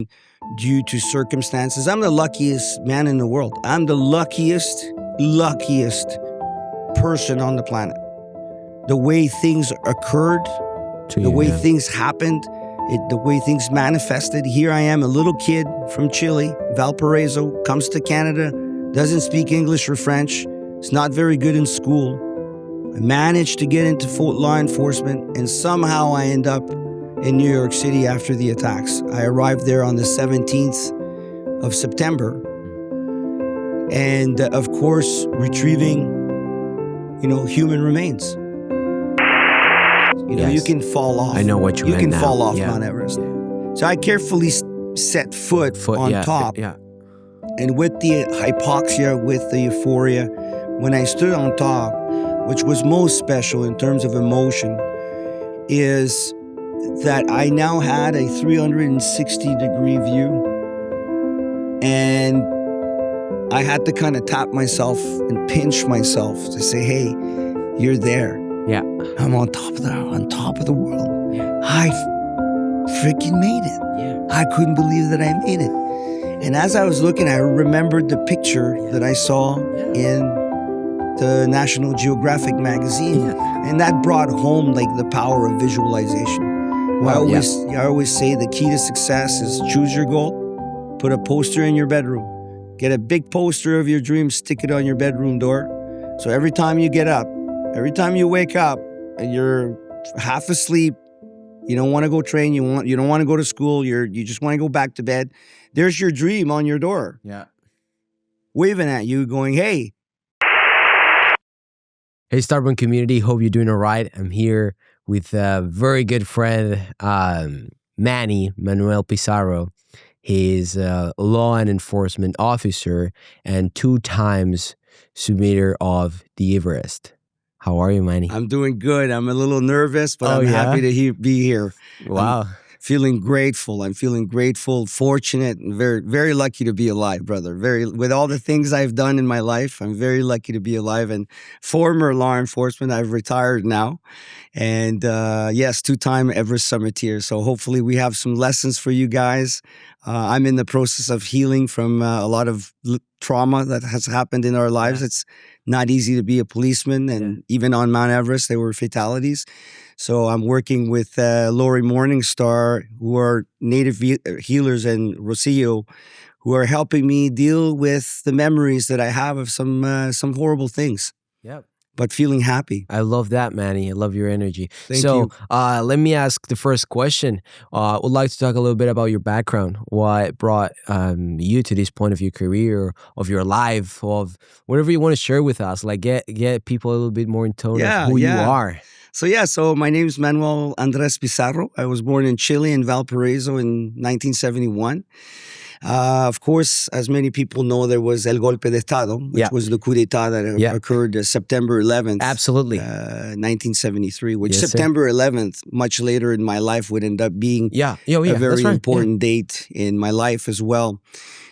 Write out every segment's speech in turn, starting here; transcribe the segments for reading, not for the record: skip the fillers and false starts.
happen due to circumstances. I'm the luckiest man in the world. I'm the luckiest person on the planet. The way things occurred, the way things happened, the way things manifested. Here I am, a little kid from Chile, Valparaíso, comes to Canada, doesn't speak English or French, is not very good in school. I managed to get into law enforcement, and somehow I end up in New York City after the attacks. I arrived there on the 17th of September, and of course, retrieving, human remains. You can fall off. I know what you meant. You can now. fall off Mount Everest. So I carefully set foot on top. Yeah. And with the hypoxia, with the euphoria, when I stood on top, which was most special in terms of emotion, is that I now had a 360-degree view. And I had to kind of tap myself and pinch myself to say, hey, you're there. Yeah. I'm on top of the world. Yeah. I freaking made it. Yeah. I couldn't believe that I made it. And as I was looking, I remembered the picture that I saw in the National Geographic magazine. Yeah. And that brought home the power of visualization. Wow, I always say the key to success is choose your goal, put a poster in your bedroom, get a big poster of your dreams, stick it on your bedroom door. So every time you get up, every time you wake up and you're half asleep, you don't want to go train, you don't want to go to school, you just want to go back to bed, there's your dream on your door. Yeah. Waving at you, going, hey. Hey, Starborn community, hope you're doing all right. I'm here with a very good friend, Manuel Pizarro. He's a law and enforcement officer and 2 times submitter of the Everest. How are you, Manny? I'm doing good. I'm a little nervous, but I'm happy to be here. Wow. I'm feeling grateful, fortunate, and very, very lucky to be alive, brother. With all the things I've done in my life, I'm very lucky to be alive. And former law enforcement, I've retired now. And yes, 2-time Everest summiteer. So hopefully we have some lessons for you guys. I'm in the process of healing from a lot of trauma that has happened in our lives. It's not easy to be a policeman, and even on Mount Everest, there were fatalities. So I'm working with Lori Morningstar, who are native healers, and Rocio, who are helping me deal with the memories that I have of some horrible things. Yep. But feeling happy. I love that, Manny. I love your energy. Thank you. Let me ask the first question. I would like to talk a little bit about your background, what brought you to this point of your career, of your life, of whatever you want to share with us. Get people a little bit more in tone of who you are. So my name is Manuel Andres Pizarro. I was born in Chile, in Valparaíso in 1971. Of course, as many people know, there was El Golpe de Estado, which was the coup d'etat that occurred September 11th. Absolutely. 1973, which September 11th, much later in my life, would end up being a very important date in my life as well.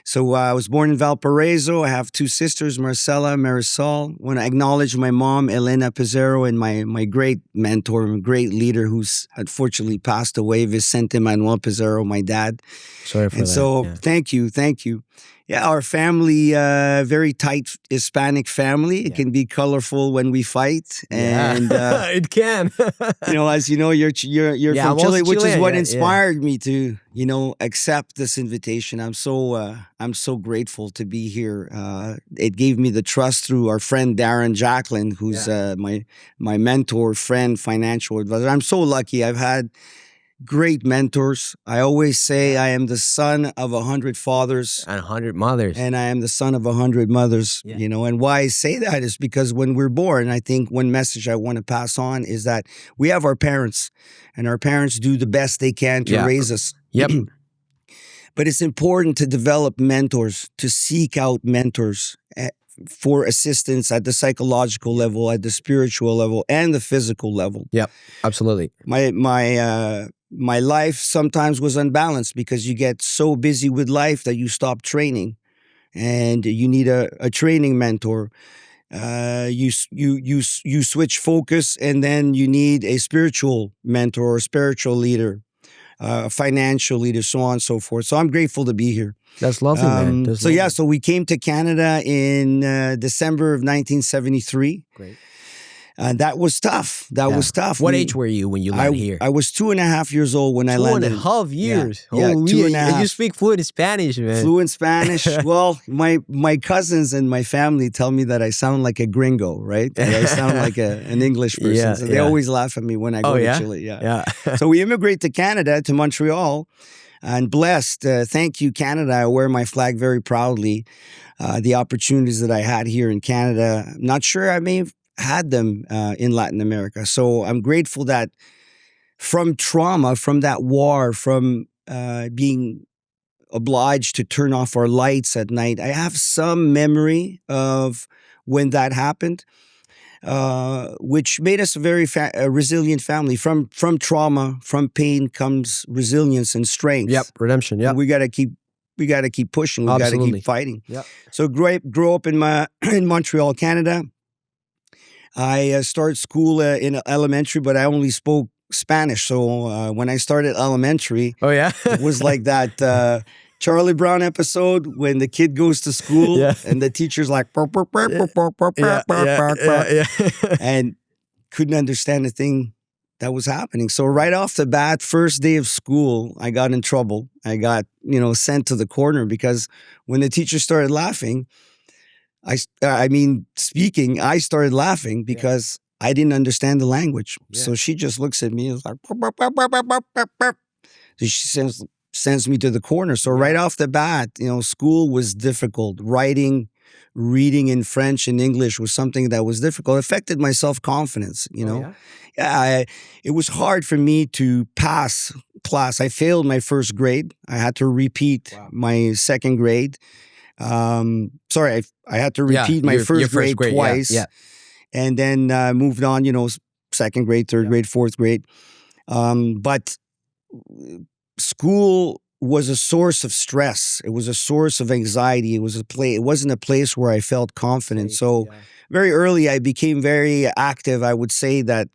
So I was born in Valparaiso. I have 2 sisters, Marcela, Marisol. I want to acknowledge my mom, Elena Pizarro, and my great mentor, my great leader who's unfortunately passed away, Vicente Manuel Pizarro, my dad. Sorry for that. And so thank you. Yeah, our family, very tight Hispanic family. It can be colorful when we fight, and it can. As you know, you're from Chile, which is what inspired me to accept this invitation. I'm so grateful to be here. It gave me the trust through our friend Darren Jacqueline, who's my mentor, friend, financial advisor. I'm so lucky. I've had great mentors. I always say I am the son of 100 fathers and 100 mothers, and I am the son of 100 mothers. And why I say that is because when we're born, I think one message I want to pass on is that we have our parents, and our parents do the best they can to raise us. Yep. But it's important to develop mentors, to seek out mentors for assistance at the psychological level, at the spiritual level, and the physical level. Yep, absolutely. My life sometimes was unbalanced because you get so busy with life that you stop training, and you need a training mentor. You switch focus, and then you need a spiritual mentor or spiritual leader. financial leader, so on and so forth. So I'm grateful to be here. That's lovely, man. That's so lovely. yeah, so we came to Canada in December of 1973. Great. That was tough. That was tough. What age were you when you landed here? I was 2.5 years old when I landed. 2.5 years. Yeah, Holy, 2.5. and you speak fluent Spanish, man. Fluent Spanish. Well, my cousins and my family tell me that I sound like a gringo, right? That I sound like an English person. Yeah, so they always laugh at me when I go to Chile. Yeah. So we immigrate to Canada, to Montreal, and blessed. Thank you, Canada. I wear my flag very proudly. The opportunities that I had here in Canada, I'm not sure I may have had them in Latin America. So I'm grateful that from trauma, from that war, from being obliged to turn off our lights at night, I have some memory of when that happened, which made us a very resilient family. From trauma, from pain comes resilience and strength. Yep, redemption. Yep. And we got to keep pushing. We got to keep fighting. Yep. So grew up in Montreal, Canada. I started school in elementary, but I only spoke Spanish. So when I started elementary, it was like that Charlie Brown episode when the kid goes to school and the teacher's like, and couldn't understand a thing that was happening. So right off the bat, first day of school, I got in trouble. I got, sent to the corner because when the teacher started laughing, I started laughing because I didn't understand the language. Yeah. So she just looks at me and is like, so she sends me to the corner. So right off the bat, school was difficult. Writing, reading in French and English was something that was difficult. It affected my self-confidence, it was hard for me to pass class. I failed my first grade. I had to repeat my second grade. I had to repeat my first grade twice. Yeah. And then moved on, second grade, third grade, fourth grade. But school was a source of stress. It was a source of anxiety. It wasn't a place where I felt confident. So very early, I became very active. I would say that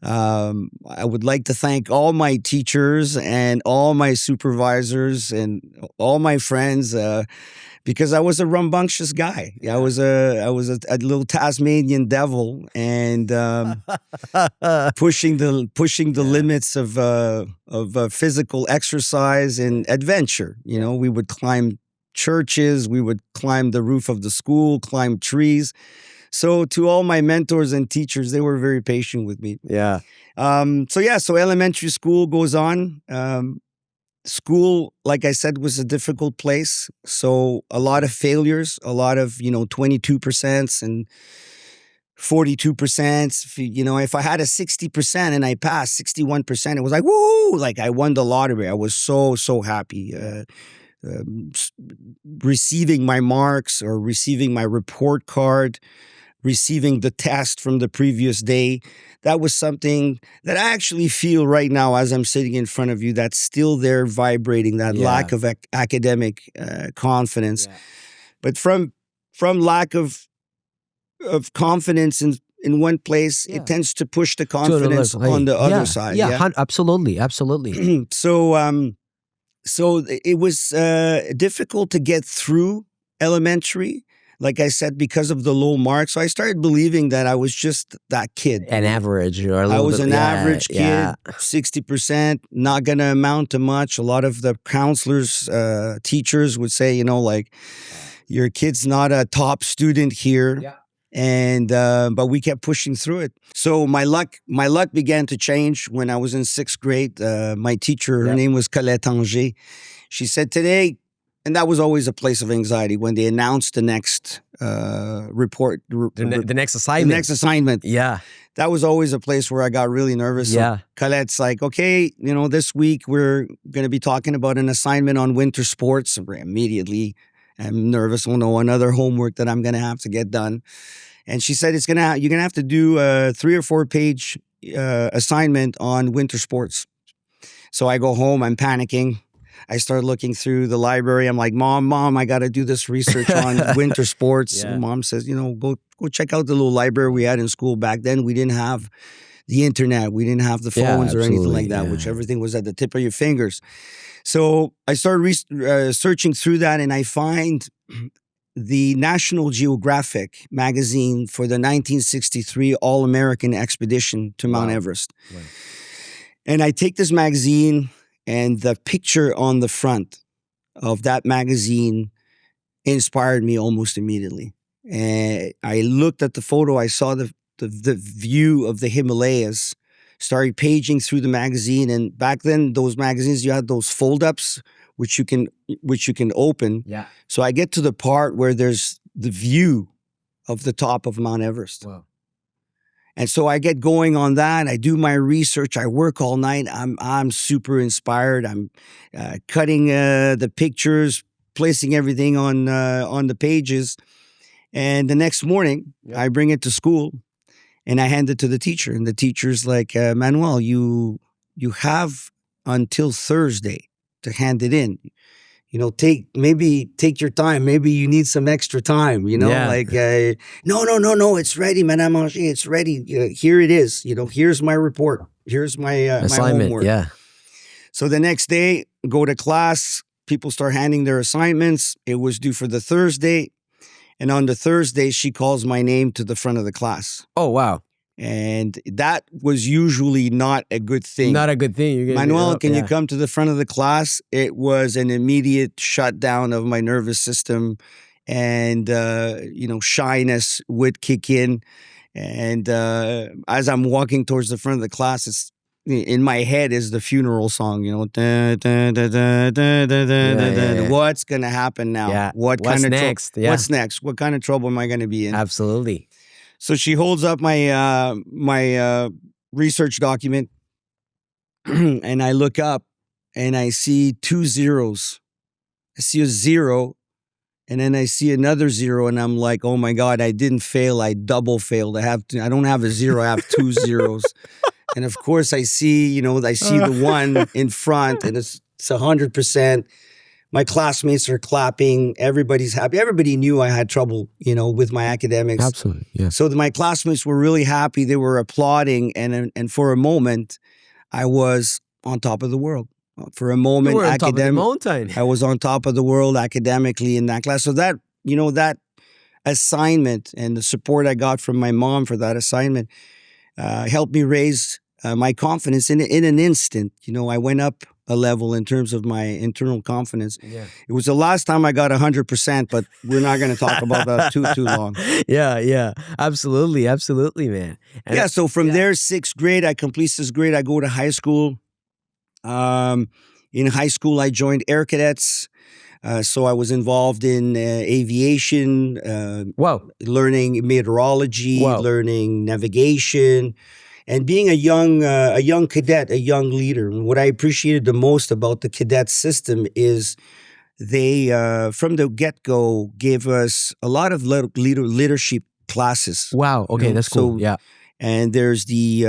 I would like to thank all my teachers and all my supervisors and all my friends because I was a rambunctious guy. I was a little Tasmanian devil and pushing the limits of physical exercise and adventure. We would climb churches, we would climb the roof of the school, climb trees. So to all my mentors and teachers, they were very patient with me. Yeah. So elementary school goes on. School, like I said, was a difficult place. So a lot of failures, a lot of, 22% and 42%. If I had a 60% and I passed 61%, it was like, woo, like I won the lottery. I was so, so happy. Receiving my marks or receiving my report card, receiving the test from the previous day. That was something that I actually feel right now as I'm sitting in front of you, that's still there vibrating, that lack of academic confidence. Yeah. But from lack of confidence in one place, it tends to push the confidence on the other side. Yeah, absolutely. So it was difficult to get through elementary, like I said, because of the low marks. So I started believing that I was just that kid. An average. I was an average kid, 60%, not going to amount to much. A lot of the counselors, teachers would say, your kid's not a top student here. Yeah. And but we kept pushing through it. So my luck began to change when I was in sixth grade. My teacher, her name was Cadets. She said today, and that was always a place of anxiety when they announced the next report, the next assignment. The next assignment. Yeah, that was always a place where I got really nervous. Yeah, so Cadets like, okay, this week we're going to be talking about an assignment on winter sports. Immediately, I'm nervous. Oh no, another homework that I'm going to have to get done. And she said, you're going to have to do a 3 or 4 page assignment on winter sports. So I go home, I'm panicking. I start looking through the library. I'm like, Mom, I got to do this research on winter sports. Yeah. Mom says, go check out the little library we had in school back then. We didn't have the internet. We didn't have the Yeah, phones or anything like absolutely. that, which Yeah. everything was at the tip of your fingers. So I started searching through that, and I find the National Geographic magazine for the 1963 All-American expedition to Mount Wow. Everest. Wow. And I take this magazine, and the picture on the front of that magazine inspired me almost immediately. And I looked at the photo, I saw the view of the Himalayas, started paging through the magazine. And back then, those magazines, you had those fold-ups, which you can open. Yeah. So I get to the part where there's the view of the top of Mount Everest. Wow. And so I get going on that. I do my research. I work all night. I'm super inspired. I'm cutting the pictures, placing everything on the pages. And the next morning, Yep. I bring it to school, and I hand it to the teacher. And the teacher's like, Manuel, you have until Thursday to hand it in. Maybe take your time. Maybe you need some extra time, Yeah. like, no, it's ready, Madame Angers, it's ready. Here it is. Here's my report. Here's my Assignment. homework. Yeah. So the next day, go to class. People start handing their assignments. It was due for the Thursday. And on the Thursday, she calls my name to the front of the class. Oh, wow. And that was usually not a good thing. Not a good thing. You're getting Manuel, can you yeah. come to the front of the class? It was an immediate shutdown of my nervous system, and shyness would kick in. And as I'm walking towards the front of the class, it's in my head is the funeral song. Da, da, da, da, da, da, da, da. What's gonna happen now? Yeah. What's next? Yeah. What's next? What kind of trouble am I gonna be in? Absolutely. So she holds up my research document, and I look up, and I see 2 zeros. I see a 0, and then I see another 0, and I'm like, oh my God, I didn't fail. I double failed. I don't have a 0. I have 2 zeros. And of course, I see the 1 in front, and it's 100%. My classmates are clapping. Everybody's happy. Everybody knew I had trouble, with my academics. Absolutely. Yeah. So my classmates were really happy. They were applauding, and for a moment, I was on top of the world. For a moment, You were on top of the mountain. I was on top of the world academically in that class. So that that assignment and the support I got from my mom for that assignment helped me raise my confidence in an instant. I went up a level in terms of my internal confidence. Yeah. It was the last time I got 100%, but we're not going to talk about that too long. Yeah. Absolutely, man. And So from there, 6th grade, I complete 6th grade. I go to high school. In high school, I joined Air Cadets. So I was involved in aviation, wow. learning meteorology, Wow. learning navigation, and being a young cadet, a young leader. And what I appreciated the most about the cadet system is they, from the get-go, gave us a lot of leadership classes. Wow. Okay, that's cool. So, yeah. And there's the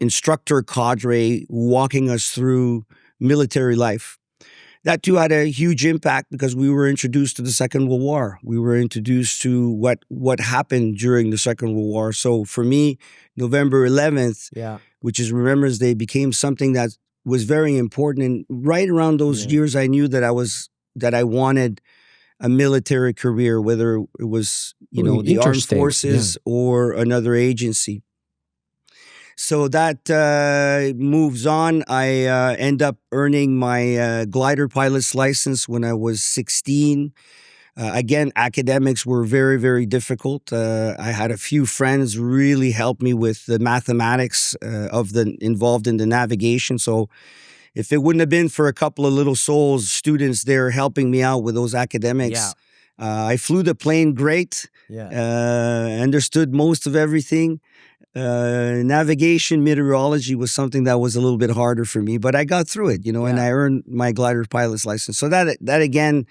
instructor cadre walking us through military life. That too had a huge impact because we were introduced to the Second World War. We were introduced to what happened during the Second World War. So for me, November 11th, which is Remembrance Day, became something that was very important. And right around those years, I knew that I wanted a military career, whether it was the armed forces or another agency. So that moves on. I end up earning my glider pilot's license when I was 16. Again, academics were very, very difficult. I had a few friends really help me with the mathematics involved in the navigation. So if it wouldn't have been for a couple of little souls, students there helping me out with those academics, I flew the plane great. Understood most of everything. Navigation, meteorology was something that was a little bit harder for me, but I got through it, and I earned my glider pilot's license. So that again,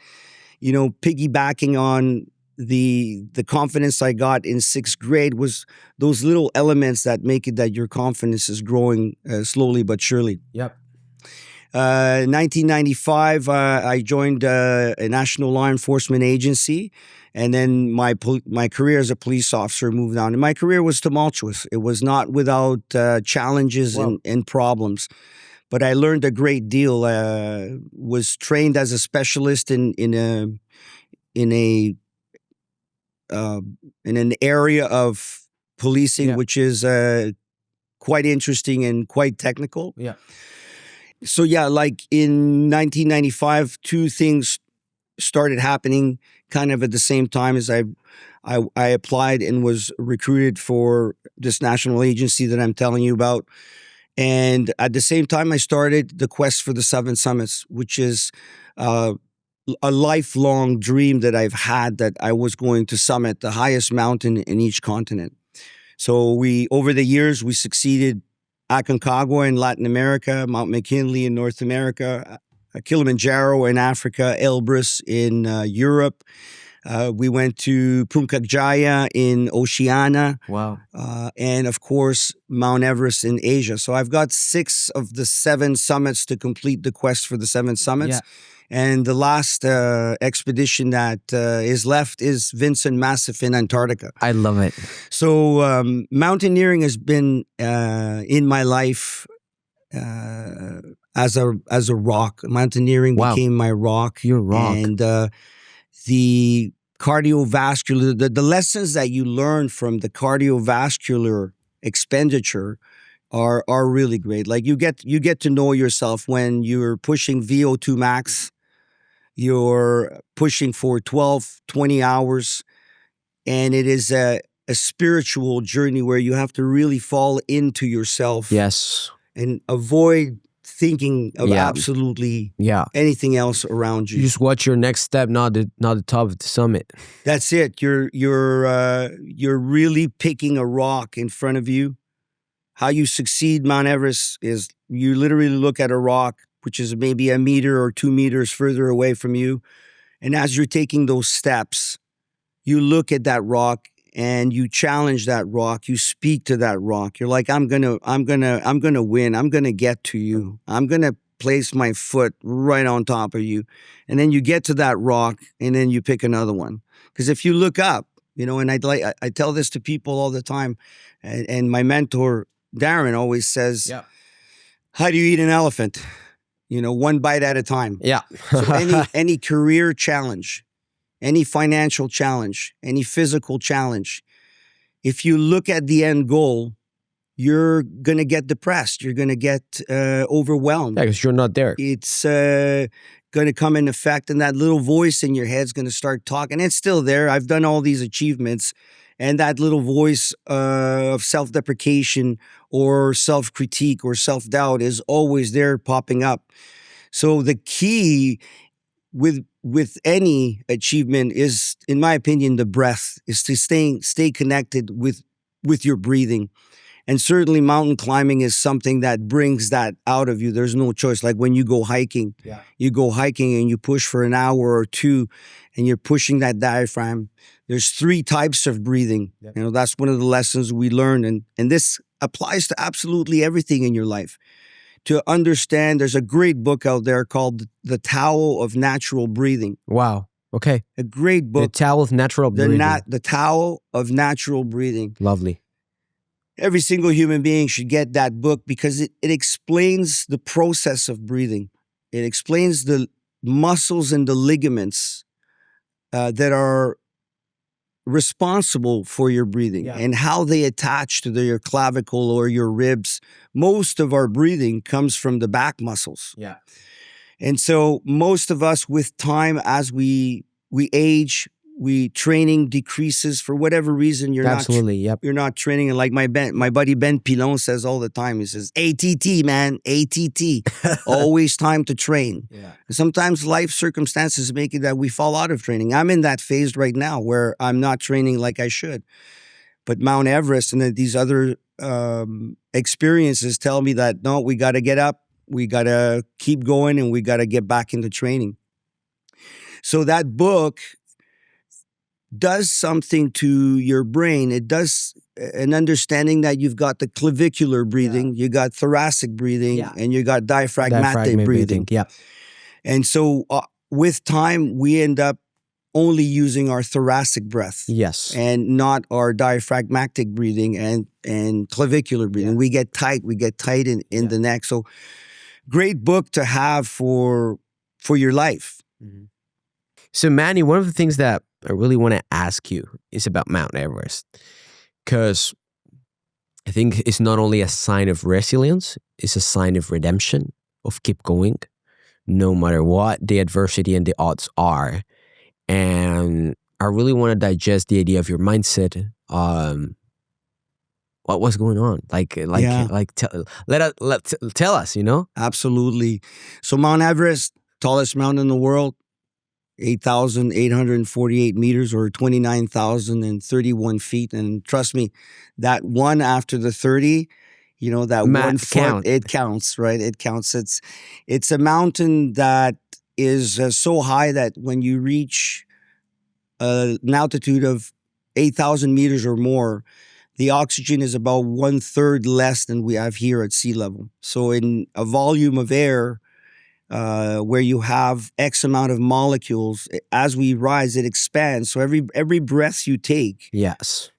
piggybacking on the confidence I got in 6th grade was those little elements that make it that your confidence is growing slowly but surely. Yep. 1995, I joined a national law enforcement agency, and then my career as a police officer moved on. And my career was tumultuous. It was not without challenges Wow. and problems, but I learned a great deal. Was trained as a specialist in a in an area of policing, Yeah. which is quite interesting and quite technical. Yeah. So yeah, like in 1995, two things started happening kind of at the same time as I applied and was recruited for this national agency that I'm telling you about. And at the same time, I started the quest for the seven summits, which is uh, a lifelong dream that I've had, that I was going to summit the highest mountain in each continent. So over the years, we succeeded Aconcagua in Latin America, Mount McKinley in North America, Kilimanjaro in Africa, Elbrus in Europe. We went to Puncak in Oceania. Wow. And of course, Mount Everest in Asia. So I've got 6 of the 7 summits to complete the quest for the 7 summits. Yeah. And the last expedition that is left is Vincent Massif in Antarctica. I love it. So mountaineering has been in my life as a rock. Mountaineering Wow. became my rock. Your rock. And the cardiovascular, the lessons that you learn from the cardiovascular expenditure are really great. Like you get to know yourself when you're pushing VO2 max, you're pushing for 12, 20 hours, and it is a spiritual journey where you have to really fall into yourself. Yes. And avoid thinking of Yeah. absolutely Yeah. anything else around you. You just watch your next step, not the top of the summit. That's it. You're really picking a rock in front of you. How you succeed Mount Everest is you literally look at a rock which is maybe a meter or 2 meters further away from you, and as you're taking those steps, you look at that rock and you challenge that rock. You speak to that rock. You're like, I'm gonna win. I'm gonna get to you. I'm gonna place my foot right on top of you. And then you get to that rock and then you pick another one. Because if you look up, and I tell this to people all the time, and my mentor, Darren, always says, Yeah. how do you eat an elephant? One bite at a time. Yeah. So any career challenge, any financial challenge, any physical challenge, if you look at the end goal, you're going to get depressed. You're going to get overwhelmed. Yeah, because you're not there. It's going to come in effect, and that little voice in your head's going to start talking. It's still there. I've done all these achievements, and that little voice of self-deprecation or self-critique or self-doubt is always there popping up. So the key with any achievement is, in my opinion, the breath, is to stay connected with your breathing. And certainly mountain climbing is something that brings that out of you. There's no choice. Like when you go hiking, you go hiking and you push for an hour or two and you're pushing that diaphragm. There's 3 types of breathing. Yep. That's one of the lessons we learned. And this applies to absolutely everything in your life. To understand, there's a great book out there called The Tao of Natural Breathing. Wow. Okay. A great book. The Tao of Natural Breathing. The Tao of Natural Breathing. Lovely. Every single human being should get that book because it explains the process of breathing. It explains the muscles and the ligaments that are responsible for your breathing and how they attach to your clavicle or your ribs. Most of our breathing comes from the back muscles. Yeah. And so most of us, with time, as we age, training decreases for whatever reason. Absolutely. You're not training. And like my buddy Ben Pilon says all the time, he says, ATT, man, ATT. Always time to train. Yeah. Sometimes life circumstances make it that we fall out of training. I'm in that phase right now where I'm not training like I should. But Mount Everest and then these other experiences tell me that, no, we got to get up, we got to keep going, and we got to get back into training. So that book does something to your brain. It does an understanding that you've got the clavicular breathing, you got thoracic breathing, and you got diaphragmatic breathing. Yeah. And so with time, we end up only using our thoracic breath. Yes. And not our diaphragmatic breathing and clavicular breathing. We get tight in the neck. So great book to have for your life. Mm-hmm. So Manny, one of the things that I really want to ask you is about Mount Everest. Because I think it's not only a sign of resilience, it's a sign of redemption, of keep going, no matter what the adversity and the odds are. And I really want to digest the idea of your mindset. What was going on? Tell us, you know? Absolutely. So Mount Everest, tallest mountain in the world, 8,848 meters or 29,031 feet. And trust me, that one after the 30, that 1 foot, it counts, right? It counts. It's a mountain that is so high that when you reach an altitude of 8,000 meters or more, the oxygen is about 1/3 less than we have here at sea level. So in a volume of air, where you have X amount of molecules, as we rise, it expands. So every breath you take,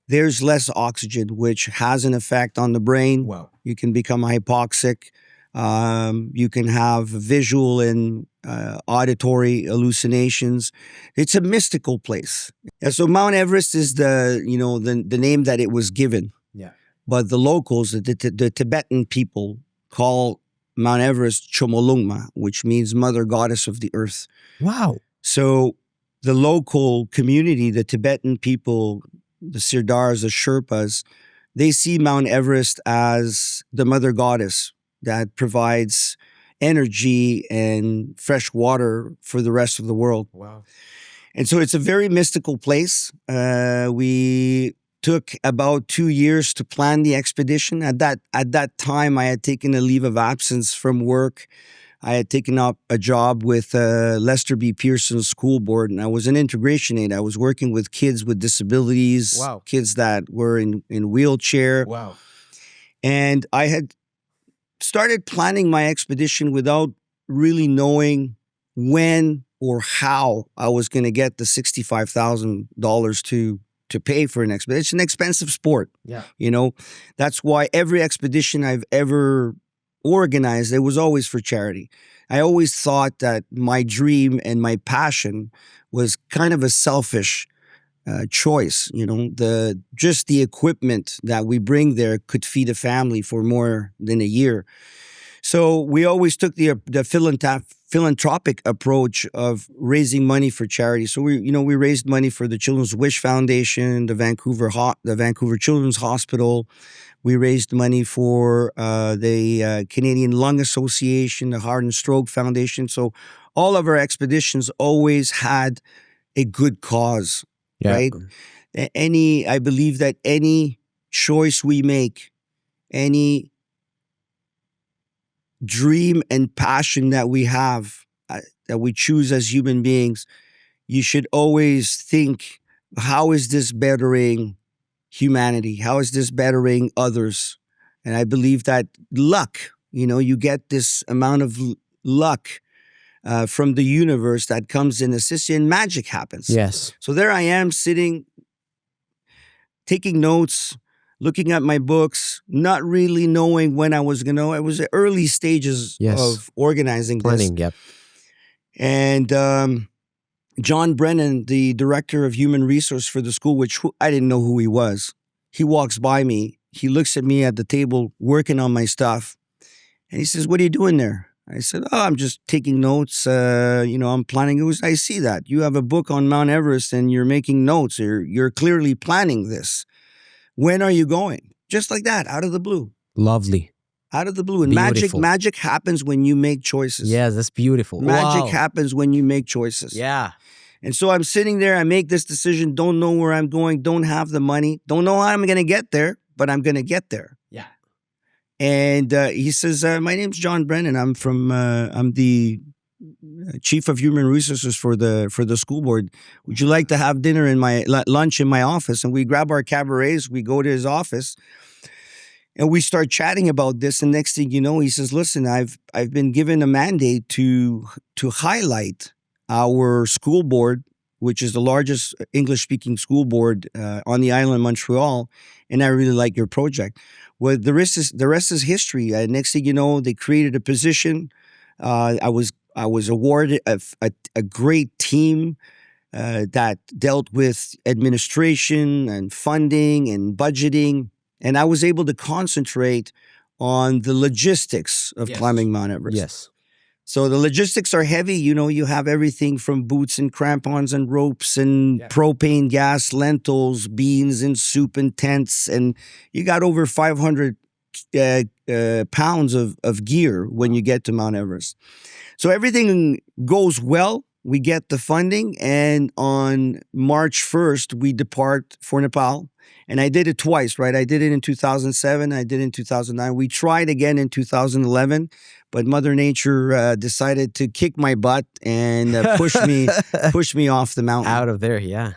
there's less oxygen, which has an effect on the brain. Wow. You can become hypoxic. You can have visual and auditory hallucinations. It's a mystical place. Yeah, so Mount Everest is the name that it was given. Yeah. But the locals, the Tibetan people, call Mount Everest Chomolungma, which means Mother Goddess of the Earth. Wow. So the local community, the Tibetan people, the Sirdars, the Sherpas, they see Mount Everest as the Mother Goddess that provides energy and fresh water for the rest of the world. Wow. And so it's a very mystical place. We took about 2 years to plan the expedition. At that time, I had taken a leave of absence from work. I had taken up a job with Lester B. Pearson's school board, and I was an integration aide. I was working with kids with disabilities, kids that were in wheelchair. Wow. And I had started planning my expedition without really knowing when or how I was going to get the $65,000 to pay for an expedition. It's an expensive sport. Yeah. That's why every expedition I've ever organized, it was always for charity. I always thought that my dream and my passion was kind of a selfish choice. Just the equipment that we bring there could feed a family for more than a year. So we always took the philanthropic approach of raising money for charity. So we raised money for the Children's Wish Foundation, the Vancouver Children's Hospital. We raised money for the Canadian Lung Association, the Heart and Stroke Foundation. So all of our expeditions always had a good cause, right? I believe that any choice we make, any dream and passion that we have, that we choose as human beings, you should always think, how is this bettering humanity? How is this bettering others? And I believe that luck, you get this amount of luck from the universe that comes and assists you, and magic happens. Yes. So there I am sitting, taking notes, looking at my books, not really knowing when I was going to. It was the early stages of organizing planning. this. Yep. And John Brennan, the director of human resource for the school, which I didn't know who he was, he walks by me. He looks at me at the table working on my stuff. And he says, "What are you doing there?" I said, "Oh, I'm just taking notes. I'm planning." I see that. You have a book on Mount Everest and you're making notes. You're clearly planning this. When are you going? Just like that, out of the blue. Lovely. Out of the blue. And beautiful. magic happens when you make choices. Yes, that's beautiful. Magic happens when you make choices. Yeah. And so I'm sitting there, I make this decision, don't know where I'm going, don't have the money, don't know how I'm going to get there, but I'm going to get there. Yeah. And he says, "My name's John Brennan. I'm the chief of human resources for the school board. Would you like to have dinner in my lunch in my office? And we grab our cabarets, we go to his office, and we start chatting about this. And next thing you know, he says, "Listen, I've been given a mandate to highlight our school board, which is the largest English-speaking school board on the island of Montreal, and I really like your project." Well, the rest is history. Next thing you know, they created a position. I was awarded a great team that dealt with administration and funding and budgeting, and I was able to concentrate on the logistics of climbing Mount Everest. Yes. So the logistics are heavy. You know, you have everything from boots and crampons and ropes and propane gas, lentils, beans and soup and tents. And you got over 500 pounds of gear when you get to Mount Everest. So everything goes well. We get the funding. And on March 1st, we depart for Nepal. And I did it twice, right? I did it in 2007. I did it in 2009. We tried again in 2011. But Mother Nature decided to kick my butt and push me off the mountain. Out of there, yeah.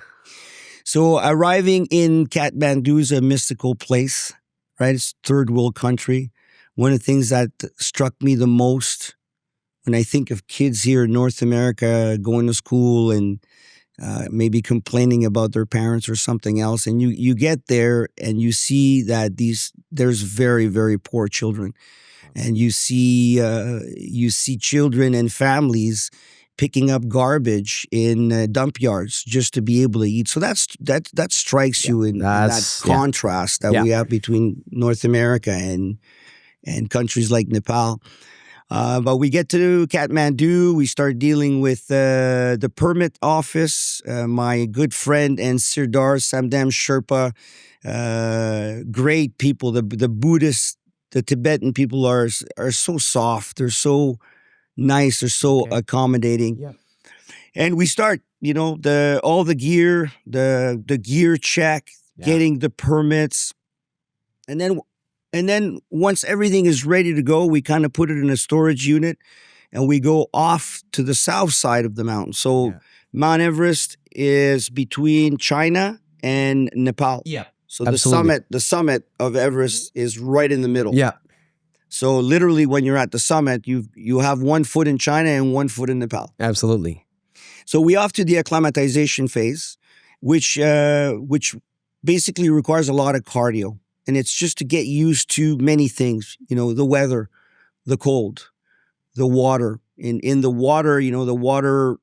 So arriving in Kathmandu is a mystical place, right? It's third world country. One of the things that struck me the most when I think of kids here in North America going to school and maybe complaining about their parents or something else, and you get there and you see that there's very, very poor children. And you see children and families picking up garbage in dump yards just to be able to eat. So that strikes you in that contrast that we have between North America and countries like Nepal. But we get to Kathmandu. We start dealing with the permit office. My good friend and Sirdar Samdam Sherpa, great people. The Buddhists. The Tibetan people are so soft. They're so nice. They're so accommodating. Yeah. And we start, all the gear, the gear check, getting the permits, and then once everything is ready to go, we kind of put it in a storage unit, and we go off to the south side of the mountain. So Mount Everest is between China and Nepal. Yeah. So the summit of Everest is right in the middle. Yeah. So literally when you're at the summit, you have 1 foot in China and 1 foot in Nepal. Absolutely. So we off to the acclimatization phase, which basically requires a lot of cardio. And it's just to get used to many things, the weather, the cold, the water. In the water, the water,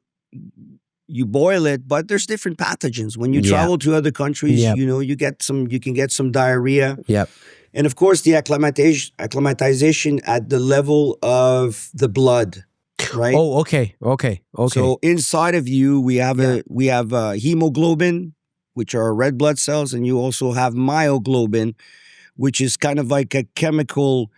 you boil it, but there's different pathogens. When you travel to other countries, you can get some diarrhea. Yep. And of course, the acclimatization at the level of the blood, right? Oh, okay. So inside of you, we have hemoglobin, which are red blood cells, and you also have myoglobin, which is kind of like a chemical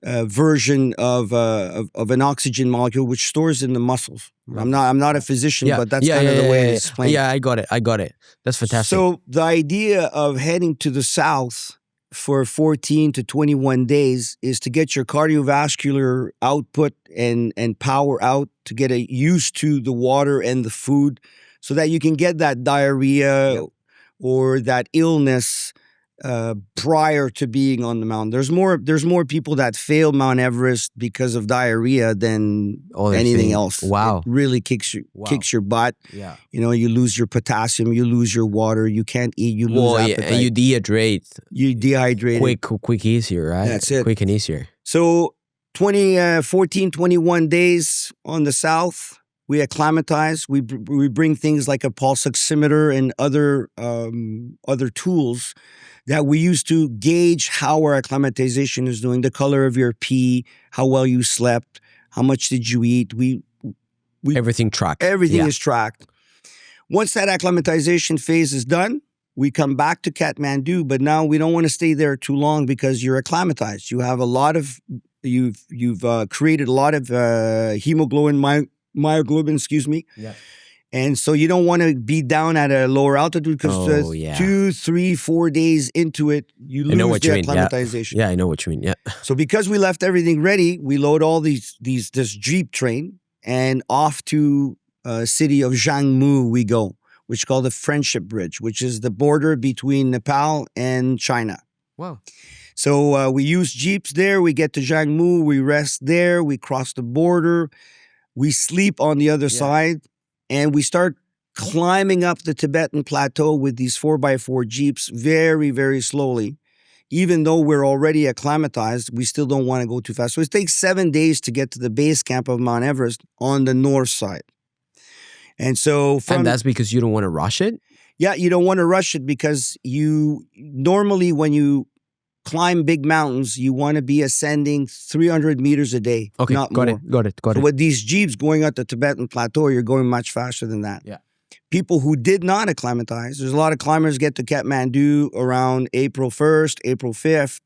version of an oxygen molecule, which stores in the muscles. I'm not a physician, but that's kind of the way it's explained. Yeah, I got it. That's fantastic. So the idea of heading to the south for 14 to 21 days is to get your cardiovascular output and power out, to get used to the water and the food, so that you can get that diarrhea or that illness prior to being on the mountain. There's more people that fail Mount Everest because of diarrhea than anything else. Wow. It really kicks your butt. Yeah. You lose your potassium, you lose your water, you can't eat, you lose appetite. And you dehydrate. You dehydrate. Quick, easier, right? That's it. Quick and easier. So 14, 21 days on the south, we acclimatize. We bring things like a pulse oximeter and other tools that we use to gauge how our acclimatization is doing, the color of your pee, how well you slept, how much did you eat. Everything tracked. Everything is tracked. Once that acclimatization phase is done, we come back to Kathmandu, but now we don't want to stay there too long because you're acclimatized. You have you've created a lot of myoglobin, excuse me. Yeah. And so you don't want to be down at a lower altitude because 2, 3, 4 days into it, you lose the acclimatization. Yeah, I know what you mean. Yeah. So because we left everything ready, we load all this Jeep train, and off to city of Jiangmu we go, which is called the Friendship Bridge, which is the border between Nepal and China. Wow. So we use jeeps there. We get to Jiangmu. We rest there. We cross the border. We sleep on the other side, and we start climbing up the Tibetan plateau with these 4x4 jeeps very, very slowly. Even though we're already acclimatized, we still don't want to go too fast. So it takes 7 days to get to the base camp of Mount Everest on the north side. And so And that's because you don't want to rush it? Yeah, you don't want to rush it because you normally, when you climb big mountains, you want to be ascending 300 meters a day, Okay, not got more. it. So with these jeeps going up the Tibetan plateau, you're going much faster than that. Yeah. People who did not acclimatize, there's a lot of climbers get to Kathmandu around April 1st, April 5th,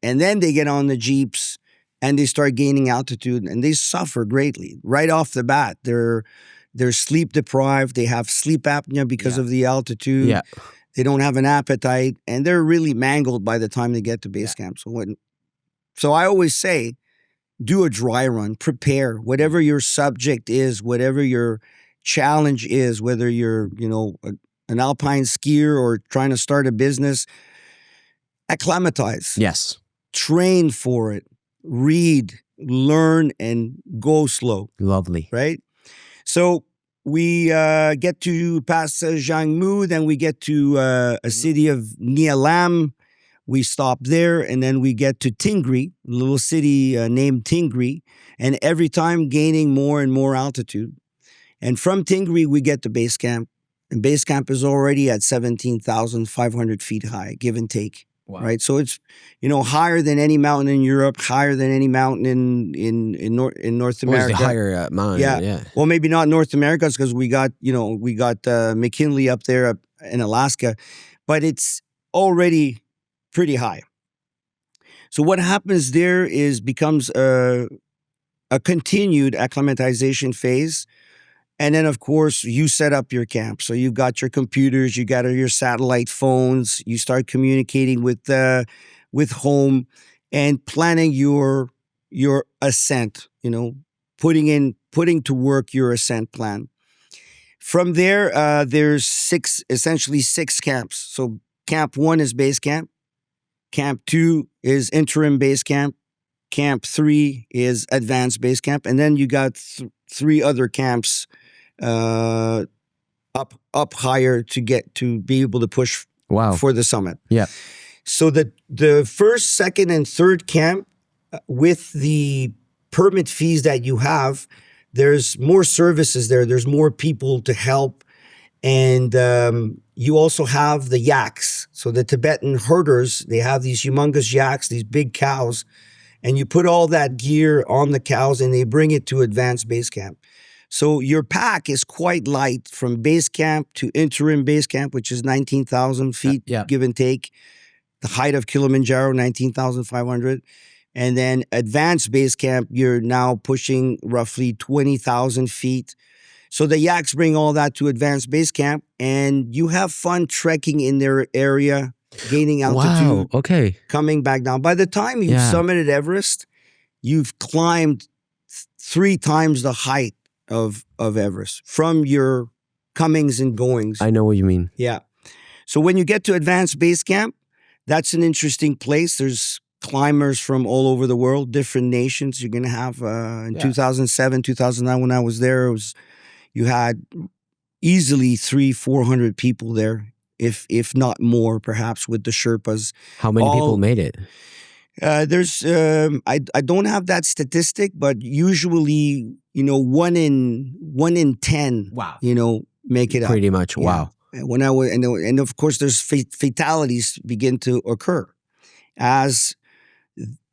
and then they get on the jeeps and they start gaining altitude and they suffer greatly. Right off the bat, they're sleep deprived, they have sleep apnea because of the altitude. Yeah. They don't have an appetite, and they're really mangled by the time they get to base camp. So I always say, do a dry run, prepare, whatever your subject is, whatever your challenge is, whether you're, an alpine skier or trying to start a business, acclimatize. Yes. Train for it, read, learn, and go slow. Lovely. Right? So we get to past Jiangmu, then we get to a city of Nialam. We stop there, and then we get to Tingri, a little city named Tingri, and every time gaining more and more altitude. And from Tingri, we get to base camp, and base camp is already at 17,500 feet high, give and take. Wow. Right, so it's higher than any mountain in Europe, higher than any mountain in North America. Well, it's the higher mountain. Yeah. Well, maybe not North America because we got McKinley up there in Alaska, but it's already pretty high. So what happens there becomes a continued acclimatization phase. And then, of course, you set up your camp. So you've got your computers, you got your satellite phones, you start communicating with home and planning your ascent, putting to work your ascent plan. From there, there's essentially six camps. So camp 1 is base camp. Camp 2 is interim base camp. Camp 3 is advanced base camp. And then you got 3 other camps up higher to be able to push for the summit. Yeah. So the first, second, and third camp, with the permit fees that you have, there's more services there. There's more people to help. And you also have the yaks. So the Tibetan herders, they have these humongous yaks, these big cows, and you put all that gear on the cows and they bring it to advanced base camp. So your pack is quite light from base camp to interim base camp, which is 19,000 feet, give and take. The height of Kilimanjaro, 19,500. And then advanced base camp, you're now pushing roughly 20,000 feet. So the yaks bring all that to advanced base camp, and you have fun trekking in their area, gaining altitude, coming back down. By the time you've summited Everest, you've climbed 3 times the height of Everest from your comings and goings. I know what you mean. Yeah. So when you get to advanced base camp, that's an interesting place. There's climbers from all over the world, different nations. You're going to have in 2007, 2009, when I was there, you had easily 300-400 people there, if not more, perhaps, with the Sherpas. How many people made it? There's I don't have that statistic, but usually 1 in 10. Wow. Make it up. Pretty much. Wow. When I was and of course there's fatalities begin to occur as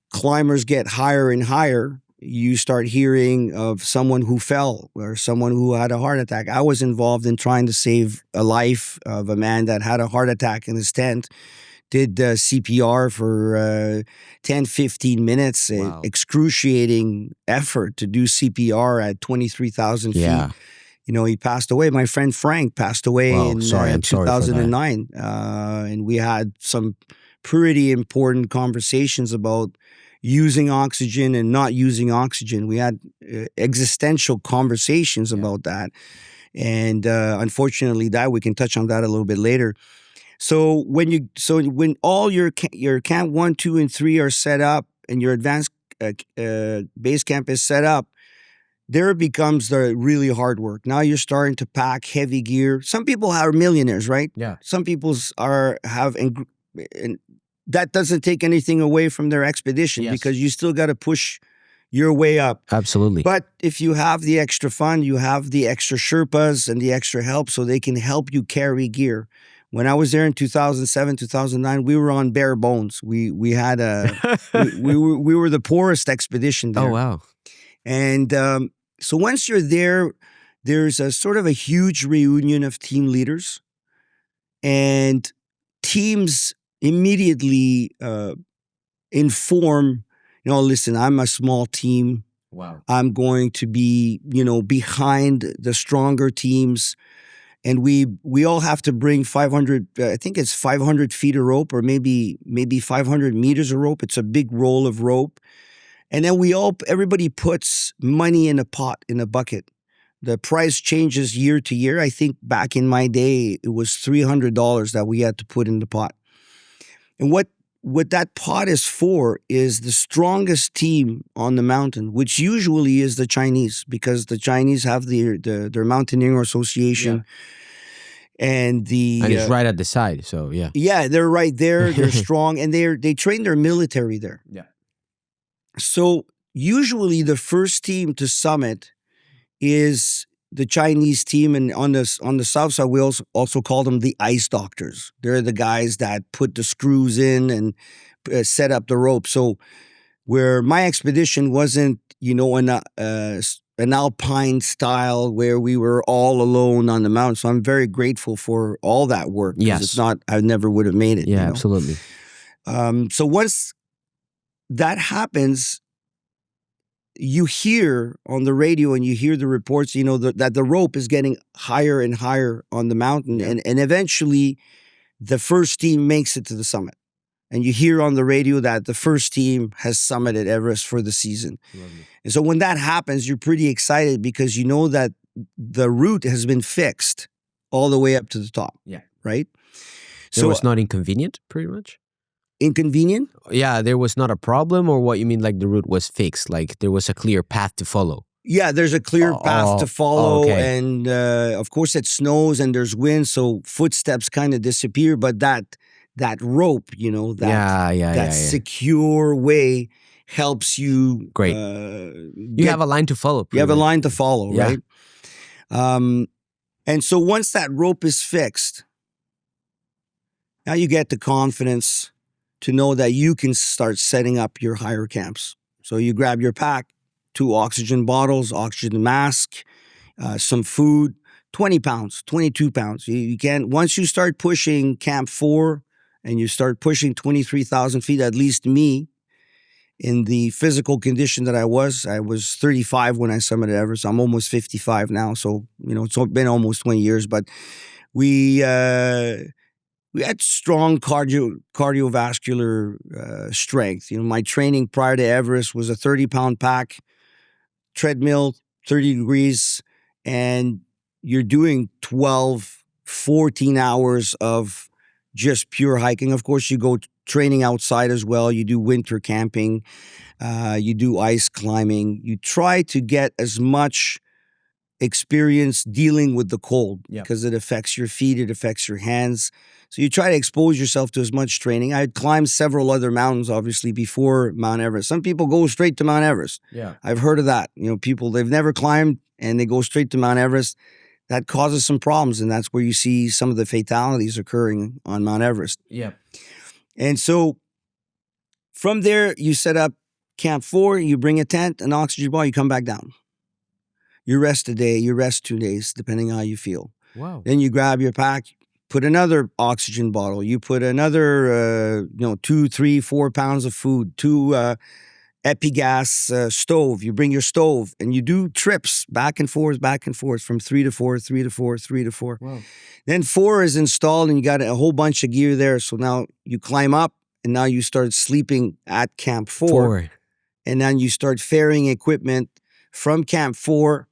climbers get higher and higher. You start hearing of someone who fell or someone who had a heart attack. I was involved in trying to save a life of a man that had a heart attack in his tent. Did CPR for 10, 15 minutes. Wow. Excruciating effort to do CPR at 23,000 feet. He passed away. My friend Frank passed away in 2009. And we had some pretty important conversations about, using oxygen and not using oxygen. We had existential conversations about that. And unfortunately, that we can touch on that a little bit later. So when all your camp 1, 2, and 3 are set up, and your advanced base camp is set up, there becomes the really hard work. Now you're starting to pack heavy gear. Some people are millionaires, right? Yeah. Some people have, and that doesn't take anything away from their expedition, because you still got to push your way up. Absolutely. But if you have the extra fund, you have the extra Sherpas and the extra help, so they can help you carry gear. When I was there in 2007, 2009, we were on bare bones. We had we were the poorest expedition there. Oh, wow. And so once you're there, there's a sort of a huge reunion of team leaders, and teams immediately inform, listen, I'm a small team. Wow. I'm going to be, behind the stronger teams. And we all have to bring 500, I think it's 500 feet of rope, or maybe 500 meters of rope. It's a big roll of rope. And then everybody puts money in a pot, in a bucket. The price changes year to year. I think back in my day, it was $300 that we had to put in the pot. And what that pot is for is the strongest team on the mountain, which usually is the Chinese, because the Chinese have their Mountaineering Association. And it's right at the side, so yeah. Yeah, they're right there. They're strong, and they train their military there. Yeah. So usually the first team to summit is the Chinese team, and on the south side we also call them the ice doctors. They're the guys that put the screws in and set up the rope. So where my expedition wasn't, an alpine style where we were all alone on the mountain. So I'm very grateful for all that work. Yes. It's not, I never would have made it. Yeah, absolutely. So once that happens, you hear on the radio and you hear the reports, that the rope is getting higher and higher on the mountain. Yeah. And eventually the first team makes it to the summit. And you hear on the radio that the first team has summited Everest for the season. Lovely. And so when that happens, you're pretty excited, because you know that the route has been fixed all the way up to the top. Yeah. Right? So it's not inconvenient, pretty much? Inconvenient? Yeah, there was not a problem, or what you mean, like the route was fixed, like there was a clear path to follow? Yeah, there's a clear path to follow, okay. And of course it snows and there's wind, so footsteps kind of disappear, but that rope, that secure way helps you. Great. You have a line to follow. You have a line to follow, yeah. right? And so once that rope is fixed, now you get the confidence to know that you can start setting up your higher camps. So you grab your pack, 2 oxygen bottles, oxygen mask, some food, 20 pounds, 22 pounds. You can, once you start pushing Camp 4 and you start pushing 23,000 feet, at least me, in the physical condition that I was 35 when I summited Everest. I'm almost 55 now. So, it's been almost 20 years, but we had strong cardiovascular strength. My training prior to Everest was a 30-pound pack, treadmill, 30 degrees, and you're doing 12, 14 hours of just pure hiking. Of course, you go training outside as well. You do winter camping. You do ice climbing. You try to get as much experience dealing with the cold, because it affects your feet, it affects your hands. So you try to expose yourself to as much training. I had climbed several other mountains, obviously, before Mount Everest. Some people go straight to Mount Everest. Yeah. I've heard of that. People, they've never climbed and they go straight to Mount Everest. That causes some problems, and that's where you see some of the fatalities occurring on Mount Everest. Yeah. And so from there, you set up Camp 4, you bring a tent, an oxygen ball, you come back down. You rest a day, you rest 2 days, depending on how you feel. Wow. Then you grab your pack, put another oxygen bottle, you put another, 2, 3, 4 pounds of food, 2 Epigas stove. You bring your stove, and you do trips back and forth from 3 to 4, 3 to 4, 3 to 4. Wow. Then 4 is installed, and you got a whole bunch of gear there. So now you climb up, and now you start sleeping at Camp 4, Four. and then you start ferrying equipment from Camp 4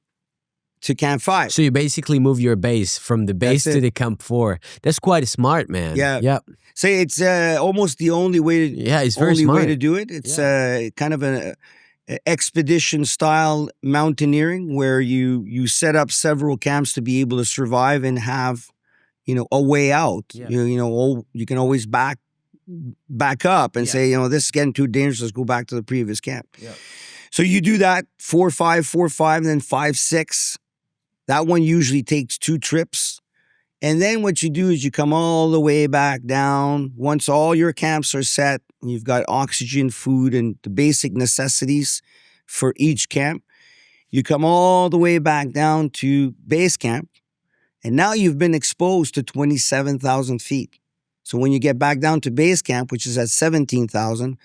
to Camp 5. So you basically move your base from the base That's to it. the Camp 4. That's quite smart, man. Yeah. Yeah. So it's almost the only way to Yeah, it's very only way smart. to do it. It's Yeah. kind of an expedition style mountaineering where you set up several camps to be able to survive and have, you know, a way out. Yeah. You can always back up and Yeah. say, you know, this is getting too dangerous. Let's go back to the previous camp. Yeah. So you do that 4, 5, 4, 5, and then 5, 6. That one usually takes 2 trips. And then what you do is you come all the way back down. Once all your camps are set, you've got oxygen, food, and the basic necessities for each camp. You come all the way back down to base camp. And now you've been exposed to 27,000 feet. So when you get back down to base camp, which is at 17,000,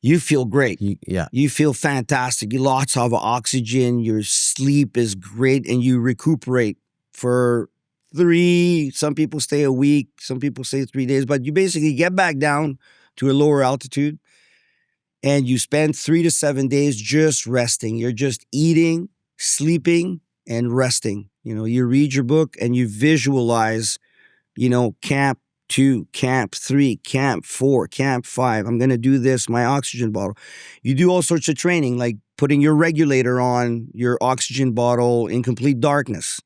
you feel great. Yeah. You feel fantastic. You lots of oxygen. Your sleep is great, and you recuperate for 3. Some people stay a week. Some people stay 3 days. But you basically get back down to a lower altitude, and you spend 3 to 7 days just resting. You're just eating, sleeping, and resting. You know, you read your book and you visualize, you know, Camp 2, Camp 3, Camp 4, Camp 5. I'm going to do this, my oxygen bottle. You do all sorts of training, like putting your regulator on your oxygen bottle in complete darkness.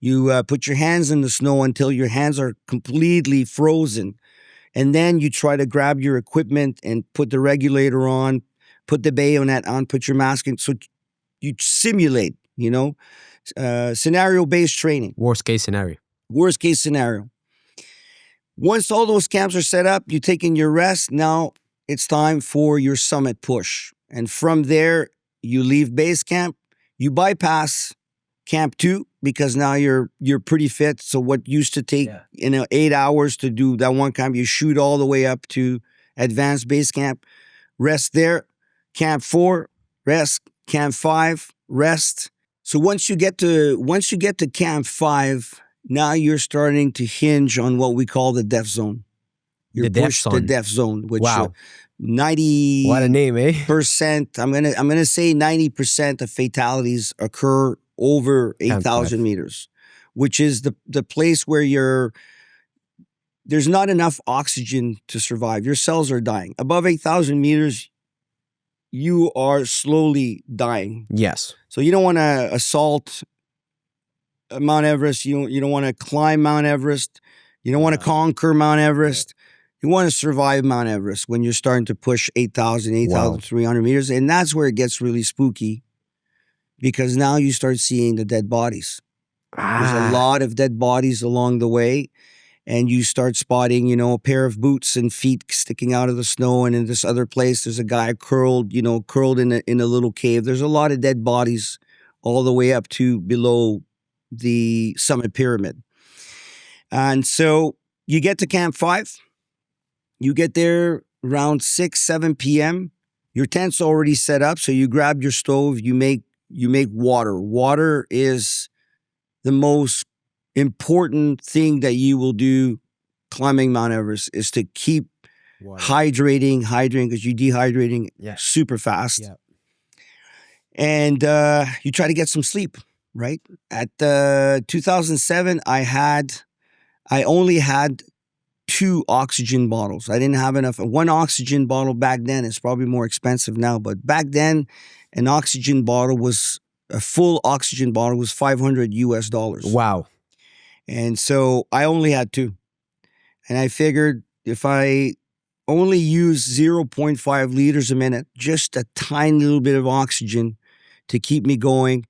You put your hands in the snow until your hands are completely frozen. And then you try to grab your equipment and put the regulator on, put the bayonet on, put your mask in. So you simulate, you know, scenario-based training. Worst case scenario. Worst case scenario. Once all those camps are set up, you take in your rest. Now it's time for your summit push. And from there, you leave base camp. You bypass Camp 2 because now you're pretty fit. So what used to take 8 hours to do that one camp, you shoot all the way up to advanced base camp. Rest there. Camp 4, rest. Camp 5, rest. So once you get to Camp 5, now you're starting to hinge on what we call the death zone. You're pushed the death zone, which 90 what a name, eh? percent. I'm gonna say 90% of fatalities occur over 8,000 meters, which is the place where there's not enough oxygen to survive. Your cells are dying. Above 8,000 meters, you are slowly dying. Yes. So you don't want to assault Mount Everest. You don't want to climb Mount Everest. You don't want to conquer Mount Everest. You want to survive Mount Everest when you're starting to push 8,000, 8,300 meters. And that's where it gets really spooky because now you start seeing the dead bodies. There's a lot of dead bodies along the way. And you start spotting, you know, a pair of boots and feet sticking out of the snow. And in this other place, there's a guy curled in a little cave. There's a lot of dead bodies all the way up to below the summit pyramid. And so you get to Camp 5. You get there around 6, 7 p.m. Your tent's already set up. So you grab your stove. You make water. Water is the most important thing that you will do climbing Mount Everest is to keep hydrating because you're dehydrating super fast. Yeah. And you try to get some sleep, right? At 2007, I only had 2 oxygen bottles. I didn't have enough. One oxygen bottle back then is probably more expensive now, but back then, an oxygen bottle was a full oxygen bottle was $500. Wow. And so I only had 2. And I figured if I only use 0.5 liters a minute, just a tiny little bit of oxygen to keep me going,